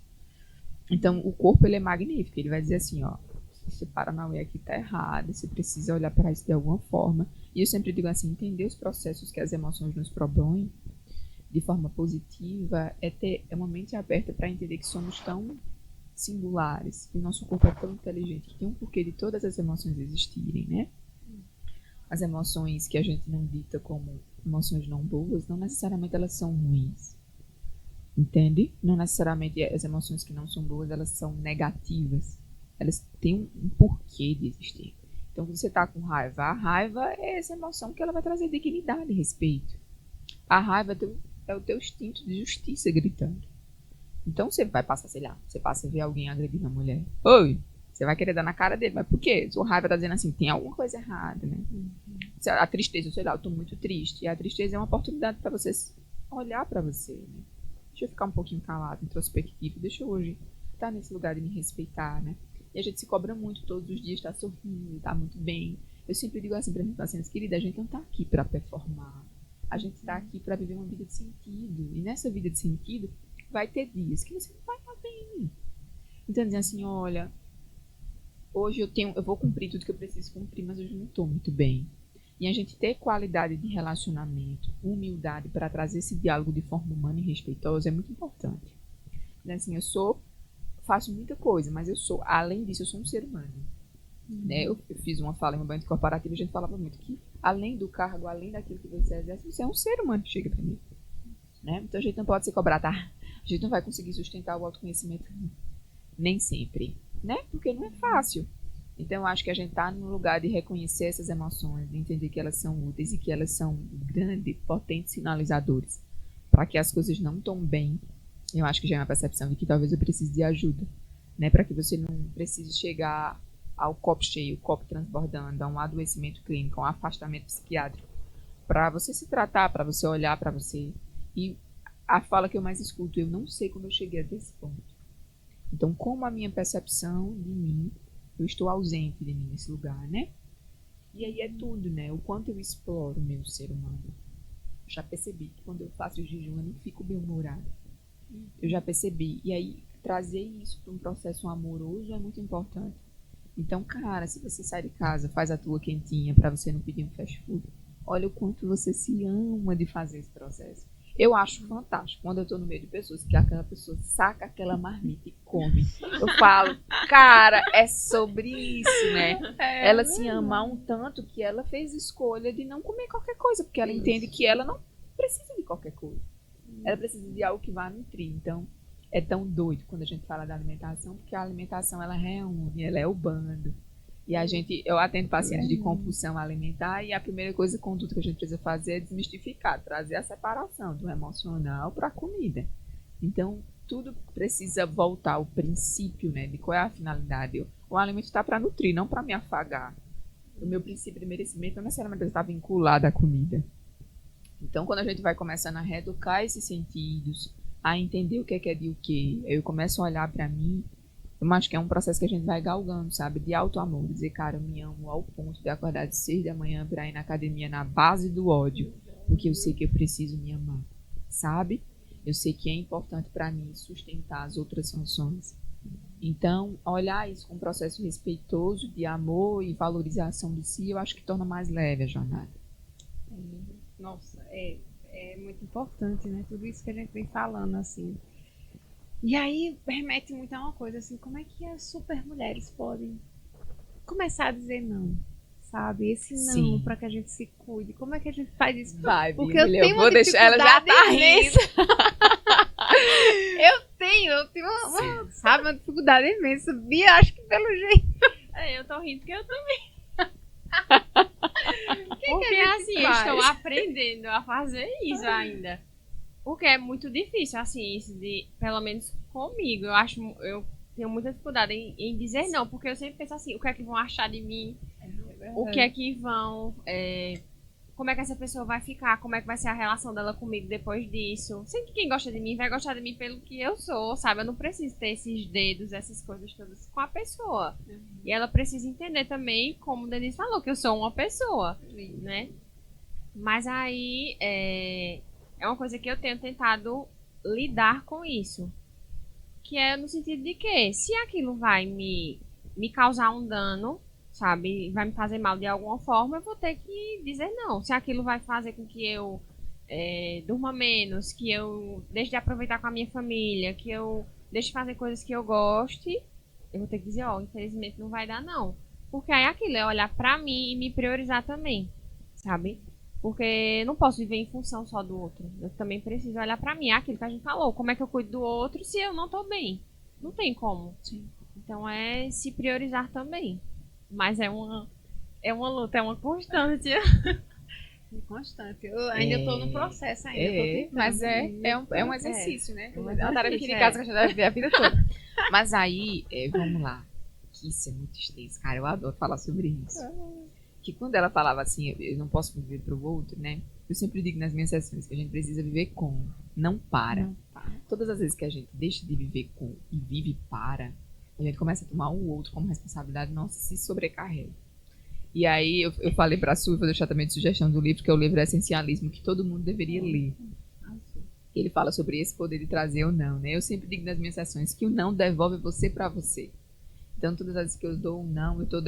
Então, o corpo, ele é magnífico. Ele vai dizer assim, ó, esse Paranauê aqui tá errado, você precisa olhar para isso de alguma forma. E eu sempre digo assim, entender os processos que as emoções nos propõem de forma positiva é uma mente aberta para entender que somos tão singulares, que o nosso corpo é tão inteligente, que tem um porquê de todas as emoções existirem, né? As emoções que a gente não dita como emoções não boas, não necessariamente elas são ruins. Entende? Não necessariamente as emoções que não são boas, elas são negativas. Elas têm um porquê de existir. Então, quando você está com raiva, a raiva é essa emoção que ela vai trazer dignidade e respeito. A raiva é o teu instinto de justiça gritando. Então, você vai passar, sei lá, você passa a ver alguém agredindo a mulher. Oi! Você vai querer dar na cara dele, mas por quê? Sua raiva tá dizendo assim, tem alguma coisa errada, né? A tristeza, sei lá, eu tô muito triste. E a tristeza é uma oportunidade para você olhar para você, né? Deixa eu ficar um pouquinho calado, introspectivo. Deixa eu hoje estar nesse lugar de me respeitar, né? E a gente se cobra muito todos os dias, tá sorrindo, tá muito bem. Eu sempre digo assim para minhas pacientes, querida, a gente não tá aqui para performar. A gente tá aqui para viver uma vida de sentido. E nessa vida de sentido, vai ter dias que você não vai estar bem. Então, dizendo assim, olha, hoje eu vou cumprir tudo que eu preciso cumprir, mas hoje eu não tô muito bem. E a gente ter qualidade de relacionamento, humildade para trazer esse diálogo de forma humana e respeitosa é muito importante. Assim, faço muita coisa, mas além disso, eu sou um ser humano. Né? Eu fiz uma fala em um ambiente corporativo e a gente falava muito que, além do cargo, além daquilo que você exerce, você é um ser humano que chega para mim. Né? Então a gente não pode se cobrar, tá? A gente não vai conseguir sustentar o autoconhecimento nem sempre, né? Porque não é fácil. Então, eu acho que a gente está no lugar de reconhecer essas emoções, de entender que elas são úteis e que elas são grandes, potentes sinalizadores para que as coisas não estão bem. Eu acho que já é uma percepção de que talvez eu precise de ajuda, né? Para que você não precise chegar ao copo cheio, o copo transbordando, a um adoecimento clínico, a um afastamento psiquiátrico. Para você se tratar, para você olhar para você. E a fala que eu mais escuto, eu não sei como eu cheguei até esse ponto. Então, como a minha percepção de mim, eu estou ausente de mim nesse lugar, né? E aí é tudo, né? O quanto eu exploro o meu ser humano. Eu já percebi que quando eu faço o jejum, eu não fico bem-humorada. Eu já percebi. E aí, trazer isso para um processo amoroso é muito importante. Então, cara, se você sai de casa, faz a tua quentinha para você não pedir um fast food, olha o quanto você se ama de fazer esse processo. Eu acho fantástico quando eu tô no meio de pessoas que aquela pessoa saca aquela marmita e come. Eu falo, cara, é sobre isso, né? Ela se ama um tanto que ela fez escolha de não comer qualquer coisa, porque ela entende que ela não precisa de qualquer coisa. Ela precisa de algo que vá nutrir. Então, é tão doido quando a gente fala da alimentação, porque a alimentação, ela reúne, ela é o bando. E eu atendo pacientes de compulsão alimentar e a primeira conduta que a gente precisa fazer é desmistificar, trazer a separação do emocional para a comida. Então, tudo precisa voltar ao princípio, né, de qual é a finalidade. O alimento está para nutrir, não para me afagar. O meu princípio de merecimento não necessariamente está vinculado à comida. Então, quando a gente vai começando a reeducar esses sentidos, a entender o que é de o que, eu começo a olhar para mim. Eu acho que é um processo que a gente vai galgando, sabe? De auto-amor. Dizer, cara, eu me amo ao ponto de acordar de 6 da manhã pra ir na academia na base do ódio. Porque eu sei que eu preciso me amar, sabe? Eu sei que é importante pra mim sustentar as outras funções. Então, olhar isso com um processo respeitoso de amor e valorização de si, eu acho que torna mais leve a jornada. Nossa, é muito importante, né? Tudo isso que a gente vem falando, assim. E aí remete muito a uma coisa assim, como é que as super mulheres podem começar a dizer não, sabe? Esse não, Sim. pra que a gente se cuide. Como é que a gente faz isso? Vai, Porque eu Bíblia, tenho vou uma deixar. Ela já tá dificuldade rindo. Eu tenho sabe, uma dificuldade imensa. Bia, acho que pelo jeito. Eu tô rindo porque eu tô. que Porque a gente assim, eu faz? estou aprendendo a fazer isso ainda. Porque é muito difícil, assim, isso de, pelo menos comigo, eu tenho muita dificuldade em dizer não, porque eu sempre penso assim, o que é que vão achar de mim? O que é que vão, como é que essa pessoa vai ficar, como é que vai ser a relação dela comigo depois disso. Sempre que quem gosta de mim vai gostar de mim pelo que eu sou, sabe? Eu não preciso ter esses dedos, essas coisas todas com a pessoa. E ela precisa entender também, como o Denise falou, que eu sou uma pessoa, né? Mas aí é uma coisa que eu tenho tentado lidar com isso. Que é no sentido de que, se aquilo vai me causar um dano, sabe, vai me fazer mal de alguma forma, eu vou ter que dizer não. Se aquilo vai fazer com que eu durma menos, que eu deixe de aproveitar com a minha família, que eu deixe de fazer coisas que eu goste, eu vou ter que dizer, infelizmente não vai dar não. Porque aí aquilo é olhar pra mim e me priorizar também, sabe? Porque eu não posso viver em função só do outro. Eu também preciso olhar pra mim, aquilo que a gente falou. Como é que eu cuido do outro se eu não tô bem? Não tem como. Sim. Então é se priorizar também. Mas é uma luta, é uma constância. Constante. Eu ainda tô no processo ainda. Tô tentando. Mas é um exercício, né? É um É uma tarefa exercício, de casa que a gente deve ver a vida toda. Mas aí, vamos lá. Que isso é muito extenso, cara. Eu adoro falar sobre isso. Que quando ela falava assim, eu não posso viver pro outro, né? Eu sempre digo nas minhas sessões que a gente precisa viver com, não para. Não para. Todas as vezes que a gente deixa de viver com e vive para, a gente começa a tomar o outro como responsabilidade, nossa, se sobrecarrega. E aí eu falei pra Su, vou deixar também de sugestão do livro, que é o livro Essencialismo, que todo mundo deveria ler. Ele fala sobre esse poder de trazer o não, né? Eu sempre digo nas minhas sessões que o não devolve você pra você. Então, todas as vezes que eu dou um não, eu tô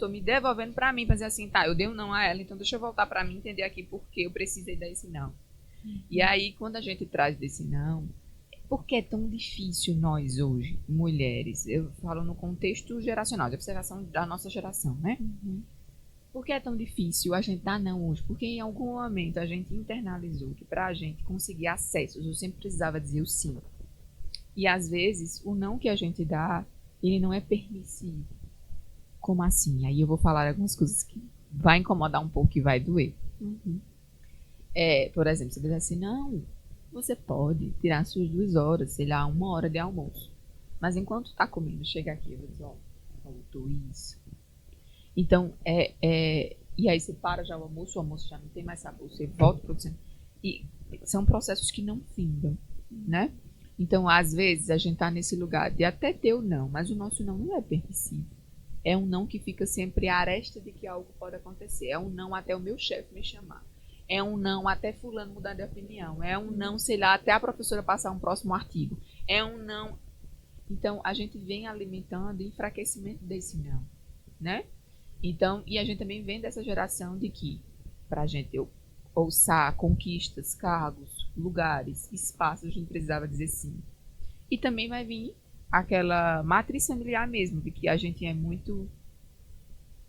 me devolvendo pra mim, pra dizer assim, tá, eu dei um não a ela, então deixa eu voltar pra mim, entender aqui por que eu precisei dar esse não. E aí, quando a gente traz desse não, por que é tão difícil nós hoje, mulheres, eu falo no contexto geracional, de observação da nossa geração, né? Por que é tão difícil a gente dar não hoje? Porque em algum momento a gente internalizou que pra gente conseguir acessos, eu sempre precisava dizer o sim. E às vezes, o não que a gente dá, ele não é permissivo. Como assim? Aí eu vou falar algumas coisas que vai incomodar um pouco e vai doer. Por exemplo, você diz assim, não, você pode tirar suas 2 horas, sei lá, 1 hora de almoço. Mas enquanto tá comendo, chega aqui, eu vou dizer, faltou isso. Então, e aí você para já o almoço já não tem mais sabor, você volta pro centro. E são processos que não findam, né? Então, às vezes, a gente tá nesse lugar de até ter o não, mas o nosso não é permissivo. É um não que fica sempre à aresta de que algo pode acontecer. É um não até o meu chefe me chamar. É um não até fulano mudar de opinião. É um não, sei lá, até a professora passar um próximo artigo. É um não. Então, a gente vem alimentando o enfraquecimento desse não, né? Então, e a gente também vem dessa geração de que, pra gente alçar conquistas, cargos, lugares, espaços, a gente precisava dizer sim. E também vai vir aquela matriz familiar mesmo, de que a gente é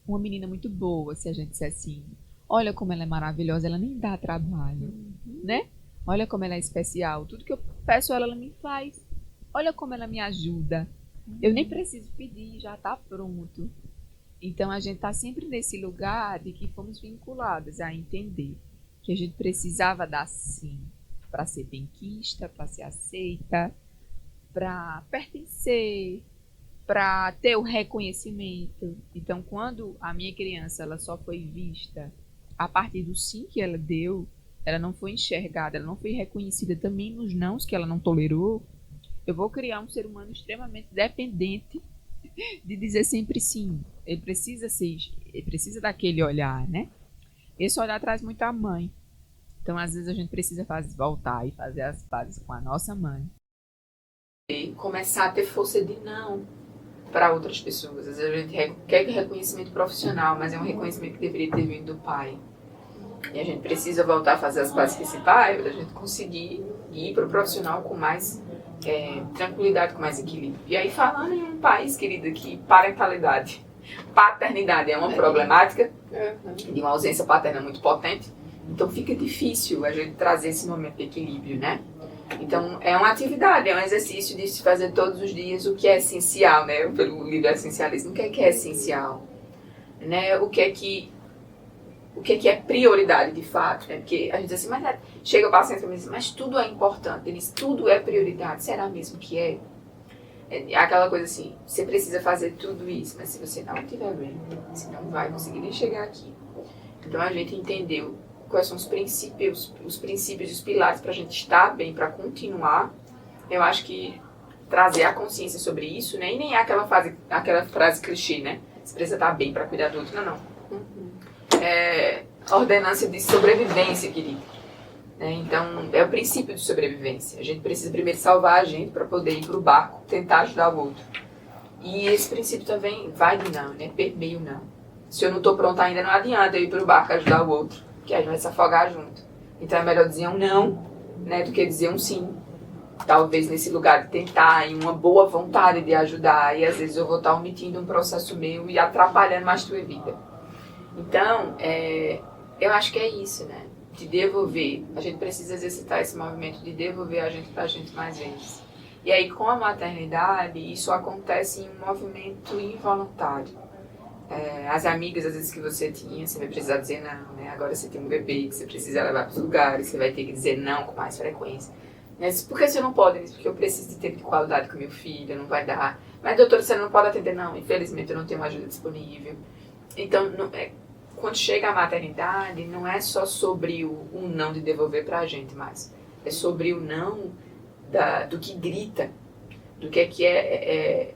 uma menina muito boa, se a gente disser assim, olha como ela é maravilhosa, ela nem dá trabalho, né? Olha como ela é especial, tudo que eu peço ela me faz. Olha como ela me ajuda. Eu nem preciso pedir, já tá pronto. Então a gente tá sempre nesse lugar de que fomos vinculadas a entender que a gente precisava dar sim para ser benquista, para ser aceita, para pertencer, para ter o reconhecimento. Então, quando a minha criança ela só foi vista a partir do sim que ela deu, ela não foi enxergada, ela não foi reconhecida também nos nãos que ela não tolerou, eu vou criar um ser humano extremamente dependente de dizer sempre sim. Ele precisa daquele olhar, né? Esse olhar traz muito a mãe. Então, às vezes, a gente precisa voltar e fazer as pazes com a nossa mãe. E começar a ter força de não para outras pessoas. Às vezes, a gente quer reconhecimento profissional, mas é um reconhecimento que deveria ter vindo do pai. E a gente precisa voltar a fazer as pazes com esse pai para a gente conseguir ir para o profissional com mais tranquilidade, com mais equilíbrio. E aí, falando em um país, querida, que parentalidade Paternidade é uma problemática, Uhum. de uma ausência paterna muito potente. Então fica difícil a gente trazer esse momento de equilíbrio, né? Então é uma atividade, é um exercício de se fazer todos os dias o que é essencial, né? Pelo livro Essencialismo, o que é essencial, né? O que é prioridade de fato, né? Porque a gente diz assim, mas chega o paciente e me diz, mas tudo é importante, ele diz, tudo é prioridade, será mesmo que é? É aquela coisa assim, você precisa fazer tudo isso, mas se você não estiver bem, você não vai conseguir nem chegar aqui. Então a gente entendeu quais são os princípios e os pilares para a gente estar bem, para continuar. Eu acho que trazer a consciência sobre isso, né? E nem é aquela frase clichê, né? Você precisa estar bem para cuidar do outro, não. É ordenância de sobrevivência, querido. Então, é o princípio de sobrevivência. A gente precisa primeiro salvar a gente para poder ir para o barco, tentar ajudar o outro. E esse princípio também vai de não, né? Permeia o não. Se eu não estou pronta ainda, não adianta eu ir para o barco ajudar o outro, que a gente vai se afogar junto. Então, é melhor dizer um não, né, do que dizer um sim. Talvez nesse lugar de tentar, em uma boa vontade de ajudar, e às vezes eu vou estar omitindo um processo meu e atrapalhando mais a tua vida. Então, eu acho que é isso, né? De devolver. A gente precisa exercitar esse movimento de devolver a gente pra gente mais vezes. E aí, com a maternidade, isso acontece em um movimento involuntário. As amigas, às vezes, que você tinha, você vai precisar dizer não, né? Agora você tem um bebê que você precisa levar para os lugares, você vai ter que dizer não com mais frequência. Mas por que você não pode? Porque eu preciso de tempo de qualidade com meu filho, não vai dar. Mas, doutora, você não pode atender? Não, infelizmente eu não tenho uma ajuda disponível. Então, quando chega a maternidade, não é só sobre o não de devolver pra gente mais. É sobre o não do que grita, do que é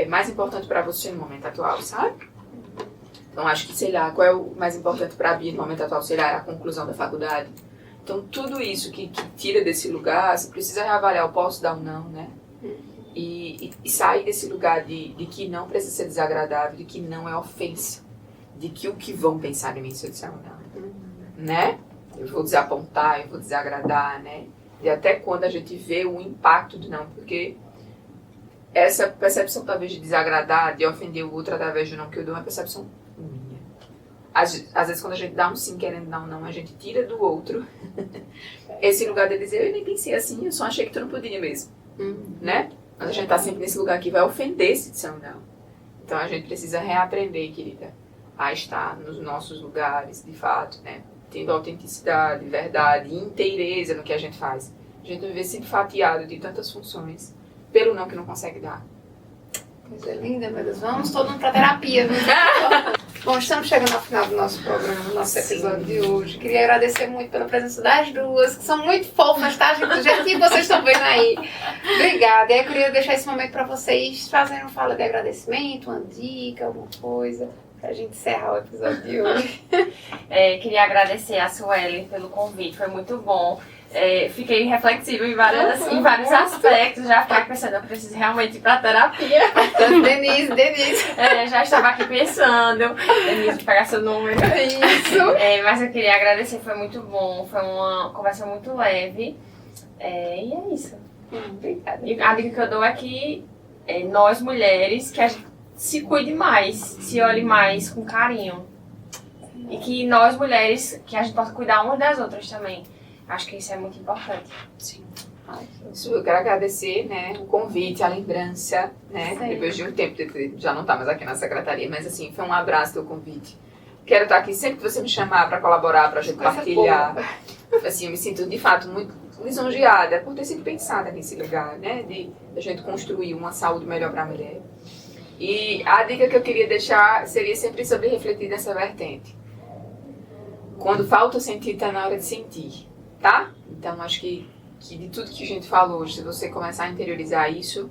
mais importante pra você no momento atual, sabe? Então, acho que, sei lá, qual é o mais importante pra Bia no momento atual? Sei lá, é a conclusão da faculdade. Então, tudo isso que tira desse lugar, você precisa reavaliar, eu posso dar um não, né? E sair desse lugar de que não precisa ser desagradável, de que não é ofensa. De que o que vão pensar em mim se eu disser não, né? Eu vou desapontar, eu vou desagradar, né? E até quando a gente vê o impacto do não, porque essa percepção talvez de desagradar, de ofender o outro através do não que eu dou, é uma percepção minha. Às vezes quando a gente dá um sim querendo dar um não, a gente tira do outro esse lugar de dizer, eu nem pensei assim, eu só achei que tu não podia mesmo, né? Mas a gente tá sempre nesse lugar que vai ofender se disser um não. Então a gente precisa reaprender, querida, a estar nos nossos lugares, de fato, né? Tendo autenticidade, verdade, inteireza no que a gente faz. A gente não vive sempre fatiado de tantas funções pelo não que não consegue dar. Coisa linda, meu Deus. Vamos todo mundo pra terapia, viu? Bom, estamos chegando ao final do nosso programa, do nosso episódio de hoje. Queria agradecer muito pela presença das duas, que são muito fofas, tá, gente? Do jeito que vocês estão vendo aí. Obrigada. E aí eu queria deixar esse momento pra vocês fazerem uma fala de agradecimento, uma dica, alguma coisa, pra gente encerrar o episódio de hoje. Queria agradecer a Suelen pelo convite, foi muito bom. Fiquei reflexiva em vários aspectos, já fiquei pensando, eu preciso realmente ir pra terapia. Denise. Já estava aqui pensando, Denise, pegar seu número. Isso. Mas eu queria agradecer, foi muito bom, foi uma conversa muito leve. E é isso. Obrigada. E a dica que eu dou é que nós mulheres, que a gente se cuide mais, se olhe mais com carinho. E que nós mulheres, que a gente possa cuidar umas das outras também. Acho que isso é muito importante. Sim. Isso, eu quero agradecer, né, o convite, a lembrança, né, depois de um tempo, já não tá mais aqui na secretaria, mas assim, foi um abraço teu convite. Quero estar aqui sempre que você me chamar para colaborar, pra gente partilhar. Assim, eu me sinto, de fato, muito lisonjeada por ter sido pensada nesse lugar, né, de a gente construir uma saúde melhor para a mulher. E a dica que eu queria deixar seria sempre sobre refletir nessa vertente. Quando falta o sentir, tá na hora de sentir, tá? Então, acho que de tudo que a gente falou hoje, se você começar a interiorizar isso,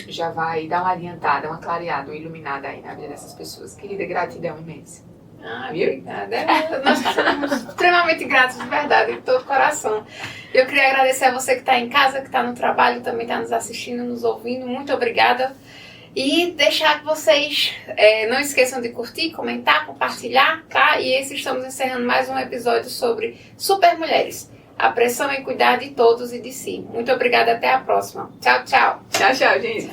já vai dar uma adiantada, uma clareada, uma iluminada aí na vida dessas pessoas. Querida, gratidão imensa. Obrigada. Nós somos extremamente gratos, de verdade, de todo o coração. Eu queria agradecer a você que está em casa, que está no trabalho, também está nos assistindo, nos ouvindo. Muito obrigada. E deixar que vocês não esqueçam de curtir, comentar, compartilhar, tá? E estamos encerrando mais um episódio sobre Super Mulheres. A pressão em cuidar de todos e de si. Muito obrigada, até a próxima. Tchau, tchau. Tchau, gente.